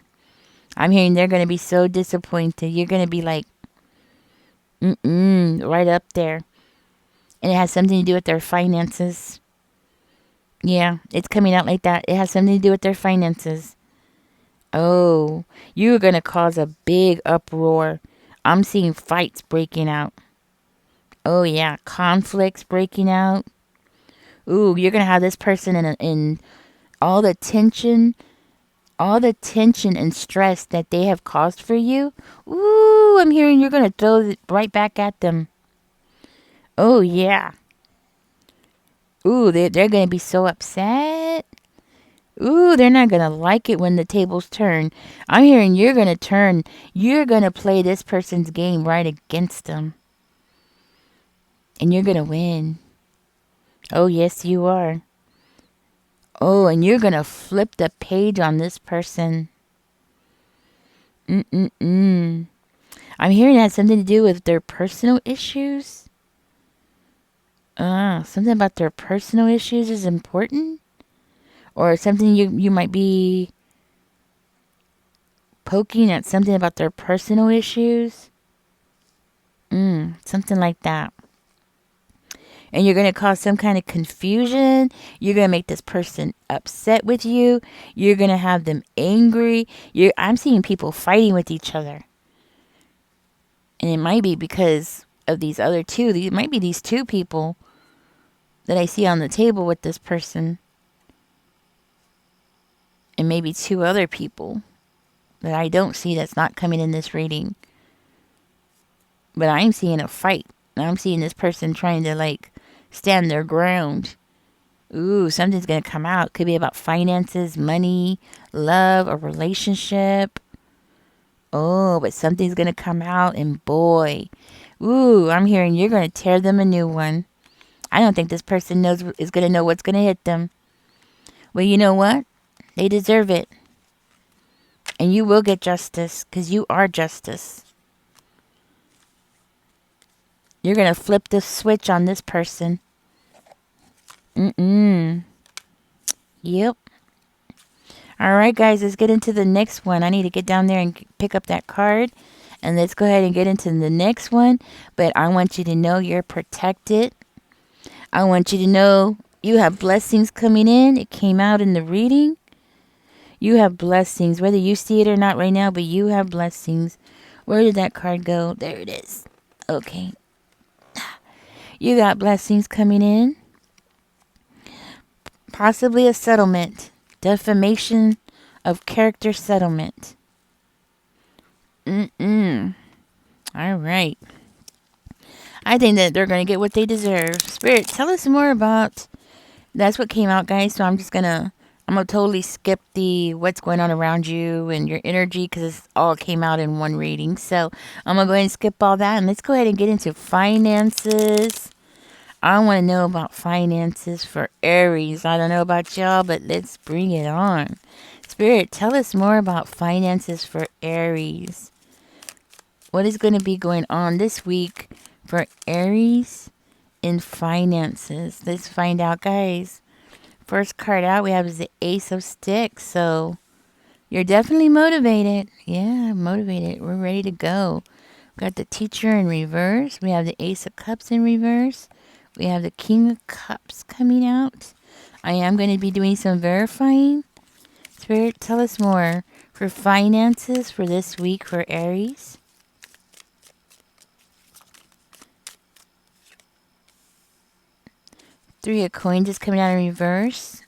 I'm hearing they're going to be so disappointed. You're going to be like, right up there. And it has something to do with their finances. Yeah, it's coming out like that. It has something to do with their finances. Oh, you're going to cause a big uproar. I'm seeing fights breaking out. Oh, yeah, conflicts breaking out. Ooh, you're going to have this person in all the tension and stress that they have caused for you. Ooh, I'm hearing you're going to throw it right back at them. Oh, yeah. Ooh, they're going to be so upset. Ooh, they're not going to like it when the tables turn. I'm hearing you're going to turn. You're going to play this person's game right against them. And you're going to win. Oh, yes, you are. Oh, and you're going to flip the page on this person. I'm hearing it has something to do with their personal issues. Something about their personal issues is important? Or something you might be poking at something about their personal issues? Something like that. And you're going to cause some kind of confusion. You're going to make this person upset with you. You're going to have them angry. I'm seeing people fighting with each other. And it might be because of these other two. It might be these two people that I see on the table with this person. And maybe two other people that I don't see that's not coming in this reading. But I'm seeing a fight. I'm seeing this person trying to stand their ground. Ooh, something's going to come out. Could be about finances, money, love, a relationship. Oh, but something's going to come out, and boy, ooh, I'm hearing you're going to tear them a new one. I don't think this person is going to know what's going to hit them. Well, you know what? They deserve it. And you will get justice because you are justice. You're going to flip the switch on this person. Mm-mm. Yep. All right, guys, let's get into the next one. I need to get down there and pick up that card. And let's go ahead and get into the next one. But I want you to know you're protected. I want you to know you have blessings coming in. It came out in the reading. You have blessings, whether you see it or not right now, but you have blessings. Where did that card go? There it is. Okay. You got blessings coming in. Possibly a settlement. Defamation of character settlement. Mm-mm. All right. I think that they're going to get what they deserve. Spirit, tell us more about... That's what came out, guys. So I'm gonna totally skip the what's going on around you and your energy because it all came out in one reading. So I'm gonna go ahead and skip all that and let's go ahead and get into finances. I want to know about finances for Aries. I don't know about y'all, but let's bring it on. Spirit, tell us more about finances for Aries. What is going to be going on this week for Aries in finances? Let's find out, guys. First card out we have is the Ace of Sticks. So you're definitely motivated. Yeah, motivated. We're ready to go. We got the Teacher in reverse. We have the Ace of Cups in reverse. We have the King of Cups coming out. I am going to be doing some verifying. Spirit, tell us more for finances for this week for Aries. Three of Coins is coming out in reverse.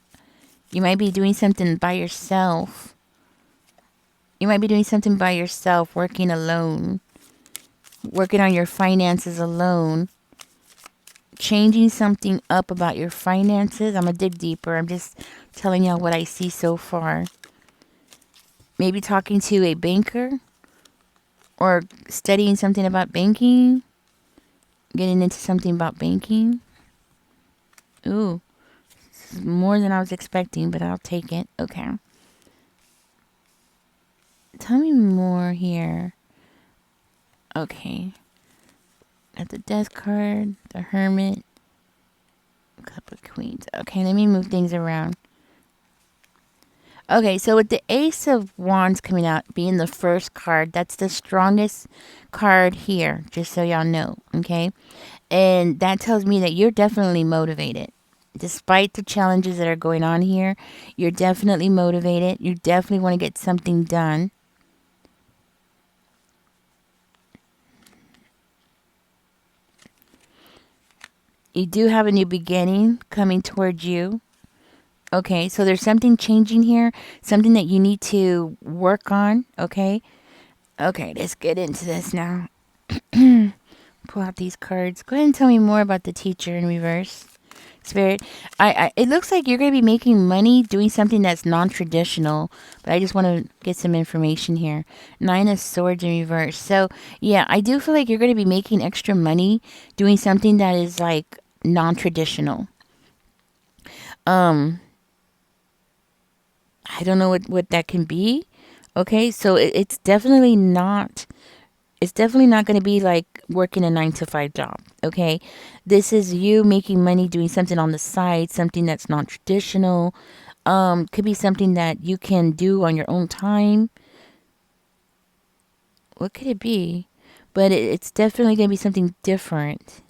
You might be doing something by yourself. You might be doing something by yourself, working alone. Working on your finances alone. Changing something up about your finances. I'm going to dig deeper. I'm just telling y'all what I see so far. Maybe talking to a banker. Or studying something about banking. Getting into something about banking. Ooh. This is more than I was expecting, but I'll take it. Okay. Tell me more here. Okay. Got the Death card, the Hermit, Couple of Queens. Okay, let me move things around. Okay, so with the Ace of Wands coming out, being the first card, that's the strongest card here, just so y'all know, okay? And that tells me that you're definitely motivated. Despite the challenges that are going on here, you're definitely motivated. You definitely want to get something done. You do have a new beginning coming towards you. Okay, so there's something changing here, something that you need to work on, okay? Okay, let's get into this now. Pull out these cards. Go ahead and tell me more about the Teacher in reverse. Spirit, it looks like you're going to be making money doing something that's non-traditional, but I just want to get some information here. Nine of Swords in reverse. So, yeah, I do feel like you're going to be making extra money doing something that is like non-traditional. I don't know what that can be. Okay, so it's definitely not. It's definitely not going to be like working a 9 to 5 job. Okay, this is you making money doing something on the side, something that's non traditional. Could be something that you can do on your own time. What could it be? But it's definitely going to be something different.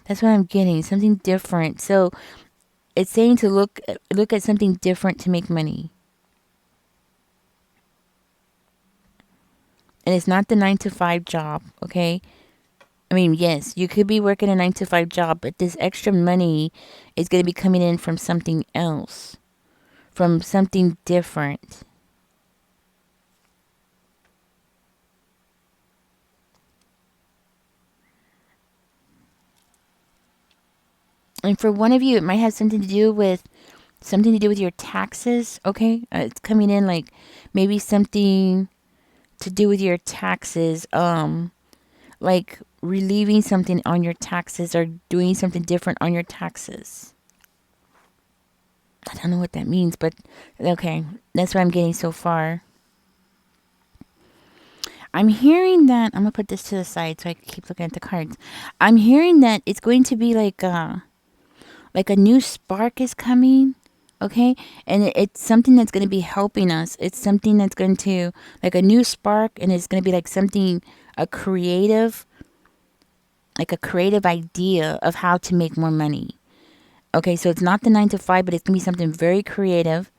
That's what I'm getting. Something different. So it's saying to look at something different to make money. And it's not the 9 to 5 job, okay? I mean, yes, you could be working a 9 to 5 job, but this extra money is going to be coming in from something else, from something different. And for one of you, it might have something to do with something to do with your taxes. Okay, it's coming in like maybe something to do with your taxes. Like relieving something on your taxes or doing something different on your taxes. I don't know what that means, but okay, that's what I'm getting so far. I'm hearing that I'm gonna put this to the side so I can keep looking at the cards. I'm hearing that it's going to be like a new spark is coming, okay, and it's something that's going to be helping us. It's something that's going to like a new spark, and it's going to be like something a creative, like a creative idea of how to make more money. Okay, so it's not the 9 to 5, but it's going to be something very creative.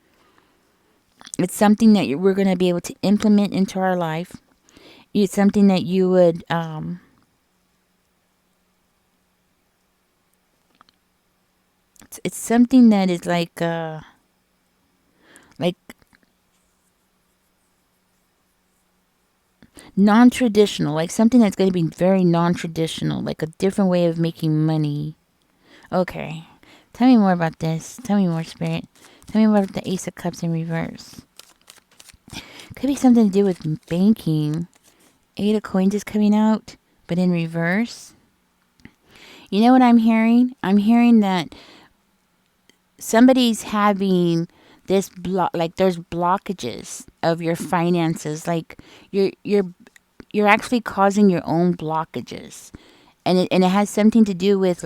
It's something that we're going to be able to implement into our life. It's something that you would it's something that is like non-traditional, like something that's going to be very non-traditional, like a different way of making money. Okay, tell me more about this. Tell me more, Spirit. Tell me more about the Ace of Cups in reverse. Could be something to do with banking. Eight of Coins is coming out, but in reverse. You know what I'm hearing? I'm hearing that somebody's having this block, like there's blockages of your finances, like you're actually causing your own blockages, and it has something to do with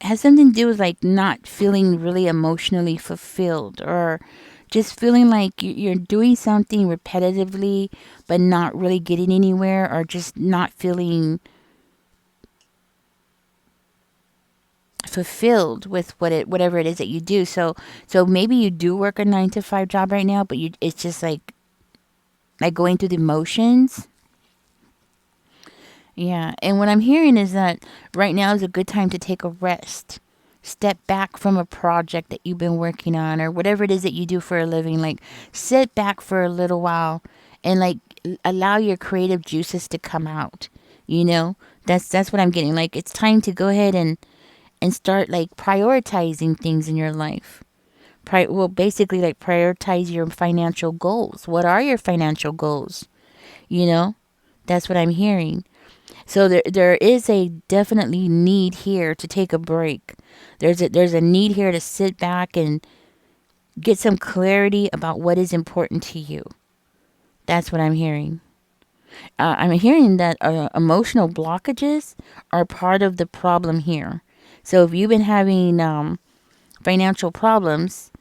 has something to do with like not feeling really emotionally fulfilled, or just feeling like you're doing something repetitively but not really getting anywhere, or just not feeling fulfilled with whatever it is that you do. So maybe you do work a 9 to 5 job right now, but you it's just like going through the motions. Yeah, and what I'm hearing is that right now is a good time to take a rest. Step back from a project that you've been working on, or whatever it is that you do for a living. Like, sit back for a little while and like allow your creative juices to come out. You know, that's what I'm getting. Like, it's time to go ahead and start like prioritizing things in your life. Well, basically, like prioritize your financial goals. What are your financial goals? You know, that's what I'm hearing. So there is a definitely need here to take a break. There's a need here to sit back and get some clarity about what is important to you. That's what I'm hearing. I'm hearing that emotional blockages are part of the problem here. So if you've been having financial problems,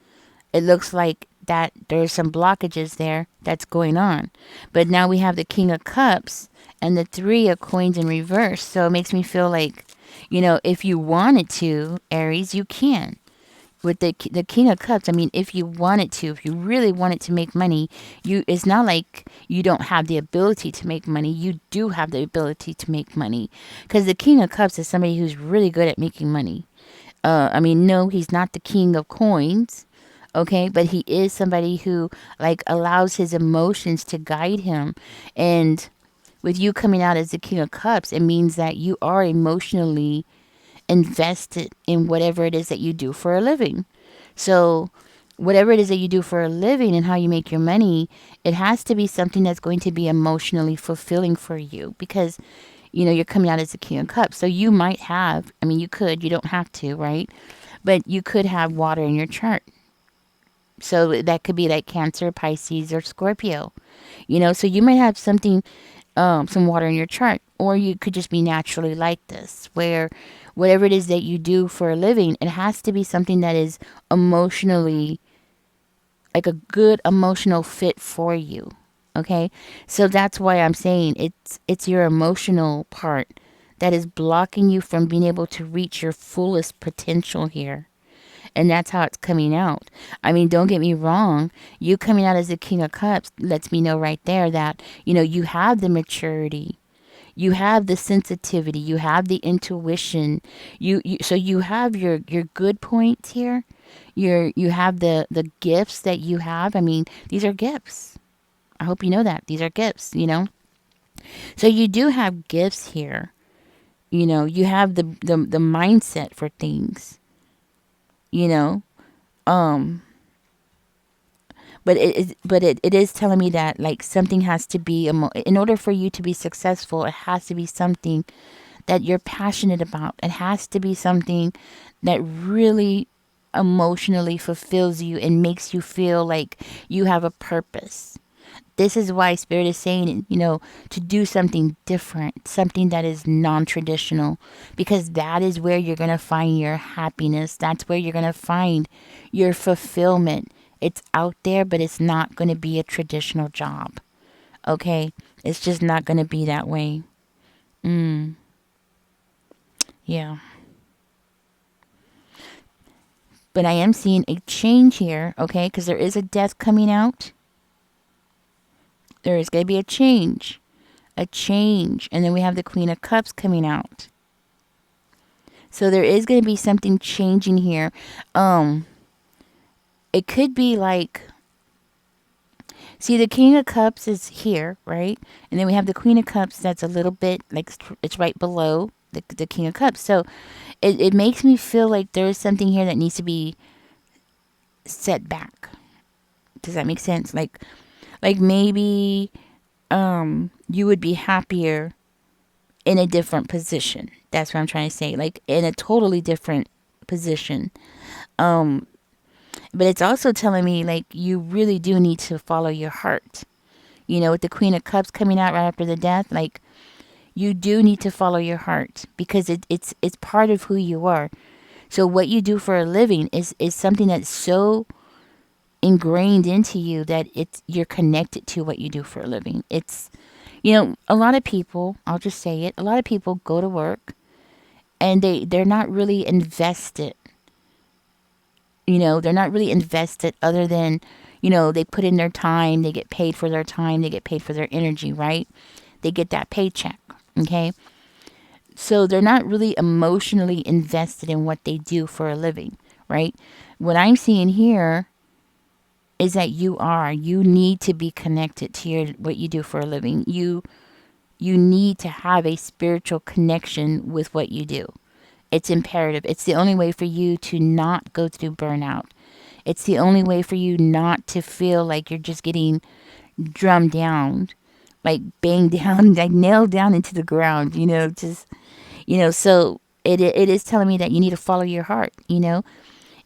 it looks like that there's some blockages there that's going on. But now we have the King of Cups and the Three of Coins in reverse. So it makes me feel like, if you wanted to, Aries, you can. With the King of Cups, I mean, if you wanted to, if you really wanted to make money, it's not like you don't have the ability to make money. You do have the ability to make money, because the King of Cups is somebody who's really good at making money. I mean, no, he's not the King of Coins, okay, but he is somebody who like allows his emotions to guide him. And with you coming out as the King of Cups, it means that you are emotionally invested in whatever it is that you do for a living. So whatever it is that you do for a living and how you make your money, it has to be something that's going to be emotionally fulfilling for you, because you're coming out as the King of Cups. So you might have, I mean, you don't have to, right? But you could have water in your chart. So that could be like Cancer, Pisces, or Scorpio. So you might have something, some water in your chart, or you could just be naturally like this, where whatever it is that you do for a living, it has to be something that is emotionally, like a good emotional fit for you. Okay, so that's why I'm saying it's your emotional part that is blocking you from being able to reach your fullest potential here. And that's how it's coming out. I mean, don't get me wrong. You coming out as the King of Cups lets me know right there that, you have the maturity. You have the sensitivity. You have the intuition. So you have your good points here. You have the gifts that you have. I mean, these are gifts. I hope you know that. These are gifts, So you do have gifts here. You have the mindset for things, you know. Um, but it is telling me that like something has to be in order for you to be successful, it has to be something that you're passionate about. It has to be something that really emotionally fulfills you and makes you feel like you have a purpose. This is why Spirit is saying, to do something different, something that is non traditional, because that is where you're going to find your happiness. That's where you're going to find your fulfillment. It's out there, but it's not going to be a traditional job. Okay? It's just not going to be that way. Mm, yeah. But I am seeing a change here, okay? Because there is a death coming out. There is going to be a change. A change. And then we have the Queen of Cups coming out. So there is going to be something changing here. It could be like, see, the King of Cups is here, right? And then we have the Queen of Cups that's a little bit like it's right below the King of Cups. So it makes me feel like there is something here that needs to be set back. Does that make sense? Like maybe you would be happier in a different position. That's what I'm trying to say. Like in a totally different position. Um but it's also telling me like you really do need to follow your heart. With the Queen of Cups coming out right after the death, like you do need to follow your heart because it's part of who you are. So what you do for a living is something that's so ingrained into you that you're connected to what you do for a living. It's a lot of people, I'll just say it, a lot of people go to work and they're not really invested. They're not really invested other than, they put in their time, they get paid for their time, they get paid for their energy, right? They get that paycheck, okay? So they're not really emotionally invested in what they do for a living, right? What I'm seeing here is that you need to be connected to what you do for a living. You need to have a spiritual connection with what you do. It's imperative. It's the only way for you to not go through burnout. It's the only way for you not to feel like you're just getting drummed down, like banged down, like nailed down into the ground, so it is telling me that you need to follow your heart.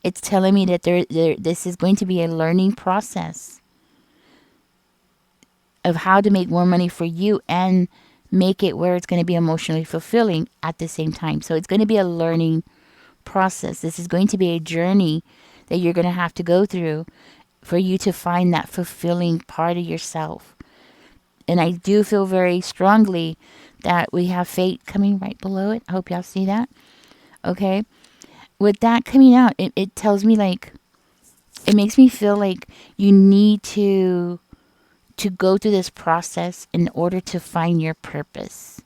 It's telling me that this is going to be a learning process of how to make more money for you and make it where it's going to be emotionally fulfilling at the same time. So it's going to be a learning process. This is going to be a journey that you're going to have to go through for you to find that fulfilling part of yourself. And I do feel very strongly that we have fate coming right below it. I hope y'all see that. Okay. With that coming out, it tells me like, it makes me feel like you need to go through this process in order to find your purpose.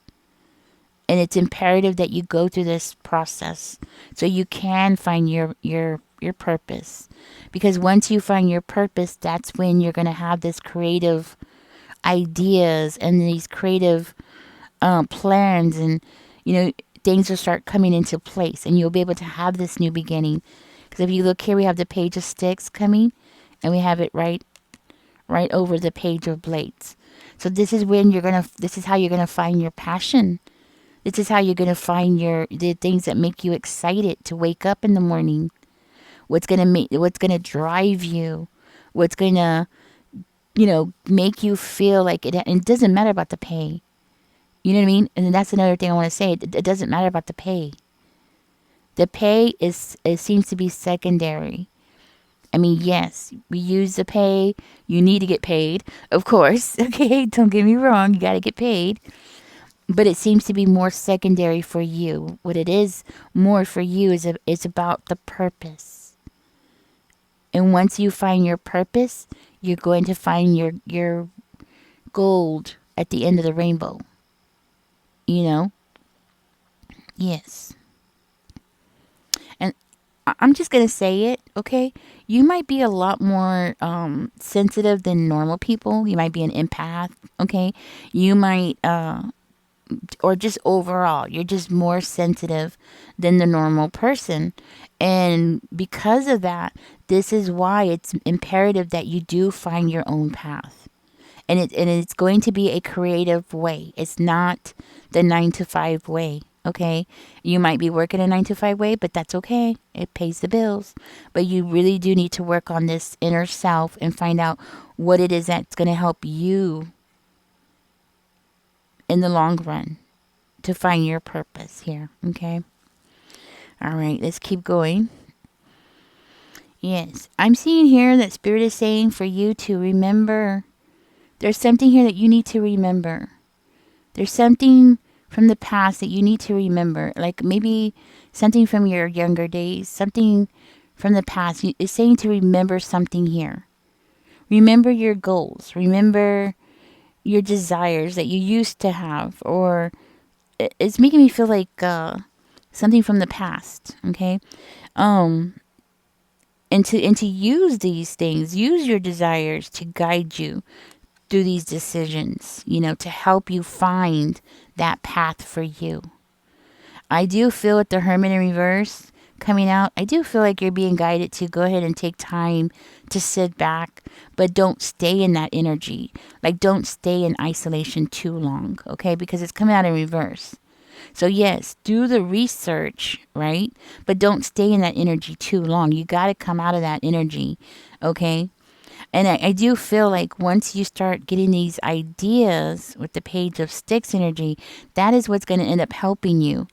And it's imperative that you go through this process so you can find your purpose. Because once you find your purpose, that's when you're going to have this creative ideas and these creative plans, and things will start coming into place, and you'll be able to have this new beginning. Because if you look here, we have the Page of Sticks coming, and we have it right over the Page of Blades. So this is this is how you're gonna find your passion. This is how you're gonna find the things that make you excited to wake up in the morning. What's gonna drive you? What's gonna make you feel like it? And it doesn't matter about the pay. You know what I mean? And that's another thing I want to say. It doesn't matter about the pay. The pay it seems to be secondary. I mean, yes, we use the pay. You need to get paid, of course. Okay, don't get me wrong. You got to get paid. But it seems to be more secondary for you. What it is more for you is about the purpose. And once you find your purpose, you're going to find your gold at the end of the rainbow. Yes. And I'm just going to say it, okay? You might be a lot more sensitive than normal people. You might be an empath, okay? You might or just overall, you're just more sensitive than the normal person. And because of that, this is why it's imperative that you do find your own path. And it's going to be a creative way. It's not the 9 to 5 way. Okay, you might be working a 9 to 5 way, but that's okay. It pays the bills. But you really do need to work on this inner self and find out what it is that's going to help you in the long run to find your purpose here. Okay. All right, let's keep going. Yes, I'm seeing here that Spirit is saying for you to remember. There's something here that you need to remember. There's something from the past that you need to remember. Like maybe something from your younger days, something from the past. It's saying to remember something here. Remember your goals. Remember your desires that you used to have. Or it's making me feel like something from the past. Okay. Um, and to use these things, use your desires to guide you through these decisions, to help you find that path for you. I do feel with the Hermit in reverse coming out, I do feel like you're being guided to go ahead and take time to sit back, but don't stay in that energy. Like, don't stay in isolation too long, okay? Because it's coming out in reverse. So, yes, do the research, right? But don't stay in that energy too long. You got to come out of that energy, okay? And I do feel like once you start getting these ideas with the Page of Sticks energy, that is what's going to end up helping you.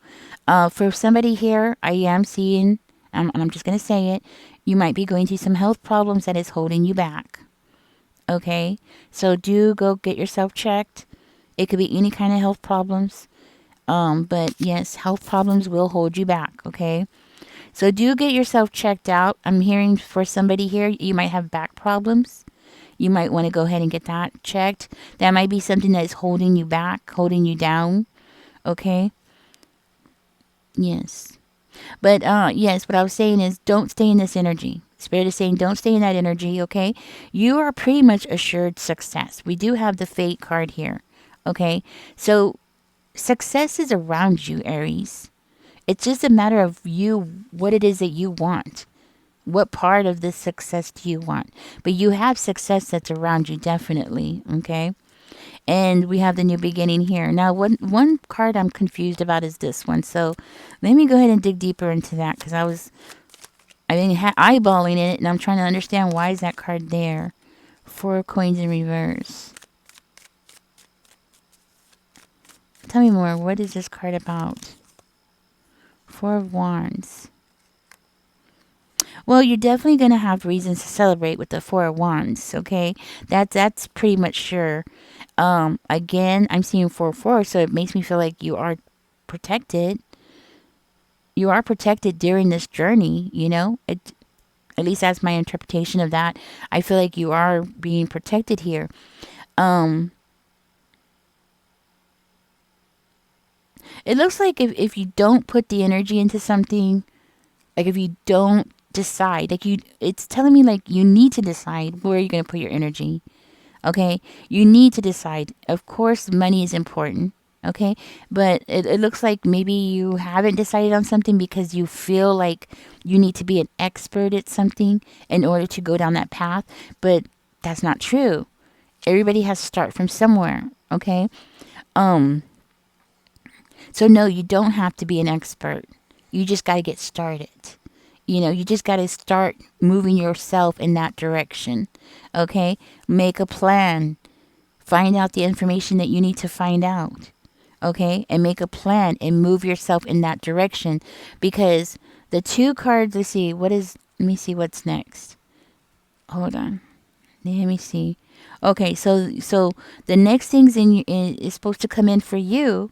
For somebody here, I am seeing, and I'm just going to say it, you might be going through some health problems that is holding you back. Okay? So do go get yourself checked. It could be any kind of health problems. But yes, health problems will hold you back. Okay? So do get yourself checked out. I'm hearing for somebody here, you might have back problems. You might want to go ahead and get that checked. That might be something that is holding you back, holding you down. Okay? Yes. But yes, what I was saying is don't stay in this energy. Spirit is saying don't stay in that energy, okay? You are pretty much assured success. We do have the Fate card here. Okay? So success is around you, Aries. It's just a matter of you, what it is that you want. What part of this success do you want? But you have success that's around you, definitely. Okay. And we have the new beginning here. Now, one card I'm confused about is this one. So let me go ahead and dig deeper into that because I've been eyeballing it and I'm trying to understand why is that card there. 4 of Coins in reverse. Tell me more. What is this card about? 4 of Wands. Well, you're definitely going to have reasons to celebrate with the 4 of Wands, okay? That's pretty much sure. Again, I'm seeing 4-4, so it makes me feel like you are protected. You are protected during this journey, at least that's my interpretation of that. I feel like you are being protected here. It looks like if you don't put the energy into something, like if you don't decide, it's telling me like you need to decide where you're going to put your energy. Okay, you need to decide. Of course, money is important. Okay, but it looks like maybe you haven't decided on something because you feel like you need to be an expert at something in order to go down that path. But that's not true. Everybody has to start from somewhere. Okay, so no, you don't have to be an expert. You just got to get started. You just got to start moving yourself in that direction. Okay? Make a plan. Find out the information that you need to find out. Okay? And make a plan and move yourself in that direction. Because the 2 cards, let me see what's next. Hold on. Let me see. Okay, so the next things is supposed to come in for you.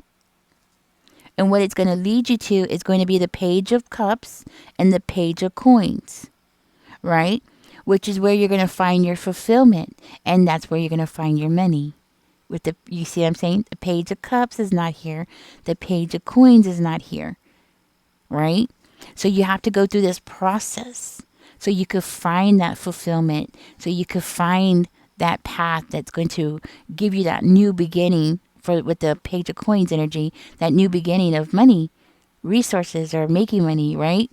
And what it's going to lead you to is going to be the Page of Cups and the Page of Coins, right? Which is where you're going to find your fulfillment. And that's where you're going to find your money. You see what I'm saying? The Page of Cups is not here. The Page of Coins is not here, right? So you have to go through this process so you could find that fulfillment, so you could find that path that's going to give you that new beginning for with the Page of Coins energy, that new beginning of money, resources, or making money, right?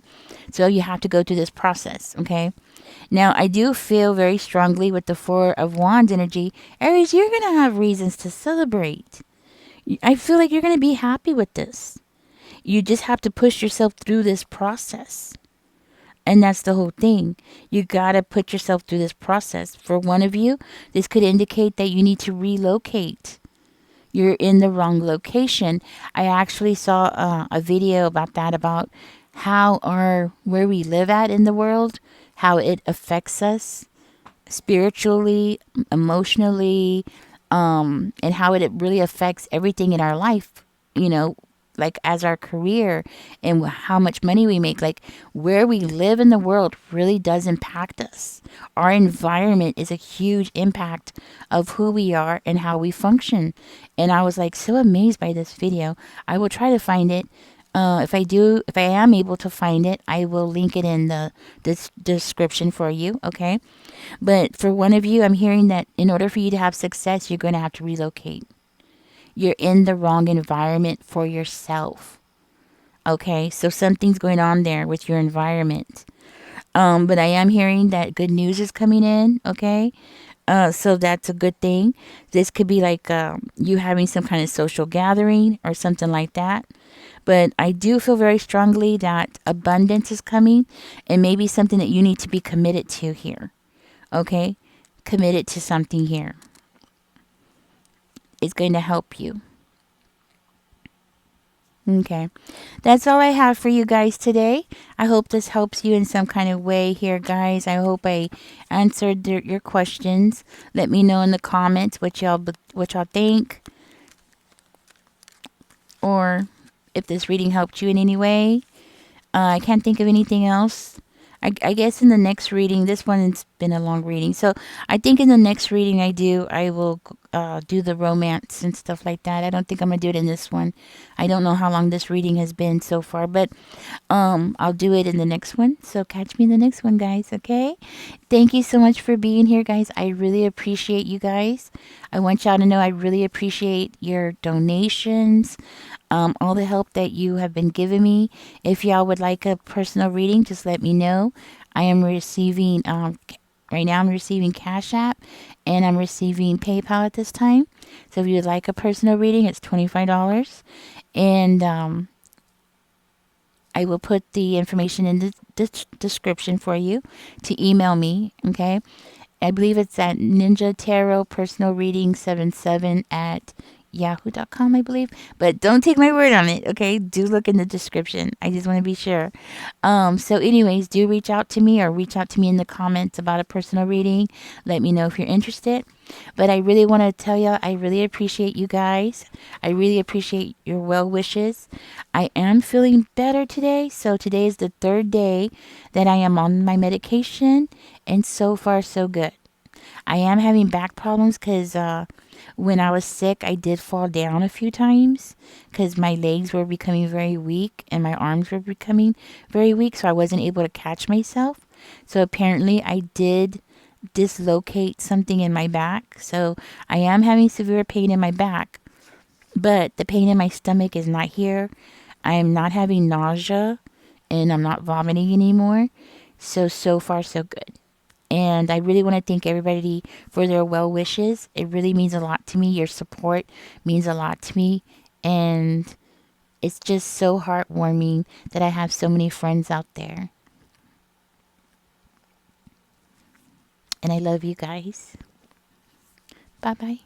So you have to go through this process, okay? Now, I do feel very strongly with the Four of Wands energy. Aries, you're going to have reasons to celebrate. I feel like you're going to be happy with this. You just have to push yourself through this process. And that's the whole thing. You got to put yourself through this process. For one of you, this could indicate that you need to relocate. You're in the wrong location. I actually saw a video about that, about how where we live at in the world, how it affects us spiritually, emotionally, and how it really affects everything in our life, you know, like as our career and how much money we make. Like where we live in the world really does impact us. Our environment is a huge impact of who we are and how we function. And I was like so amazed by this video. I will try to find it. If I am able to find it, I will link it in the description for you. Okay. But for one of you, I'm hearing that in order for you to have success, you're going to have to relocate. You're in the wrong environment for yourself. Okay, so something's going on there with your environment. But I am hearing that good news is coming in. Okay, so that's a good thing. This could be like you having some kind of social gathering or something like that. But I do feel very strongly that abundance is coming, and maybe something that you need to be committed to here. Okay, committed to something here. It's going to help you. Okay, that's all I have for you guys today. I hope this helps you in some kind of way here, guys. I hope I answered your questions. Let me know in the comments what y'all think, or if this reading helped you in any way. I can't think of anything else. I guess in the next reading, this one's been a long reading. So I think in the next reading I will do the romance and stuff like that. I don't think I'm going to do it in this one. I don't know how long this reading has been so far, but I'll do it in the next one. So catch me in the next one, guys, okay? Thank you so much for being here, guys. I really appreciate you guys. I want y'all to know I really appreciate your donations, all the help that you have been giving me. If y'all would like a personal reading, just let me know. I am receiving, right now I'm receiving Cash App, and I'm receiving PayPal at this time. So if you would like a personal reading, it's $25. And I will put the information in the description for you to email me, okay? I believe it's at Ninja Tarot Personal Reading 77 at yahoo.com, I believe. But don't take my word on it, okay? Do look in the description. I just want to be sure. So anyways, do reach out to me, or reach out to me in the comments about a personal reading. Let me know if you're interested. But I really want to tell you, I really appreciate you guys. I really appreciate your well wishes. I am feeling better today. So today is the third day that I am on my medication, and so far so good. I am having back problems because when I was sick, I did fall down a few times because my legs were becoming very weak and my arms were becoming very weak, so I wasn't able to catch myself. So apparently I did dislocate something in my back. So I am having severe pain in my back, but the pain in my stomach is not here. I am not having nausea, and I'm not vomiting anymore. So far so good. And I really want to thank everybody for their well wishes. It really means a lot to me. Your support means a lot to me. And it's just so heartwarming that I have so many friends out there. And I love you guys. Bye bye.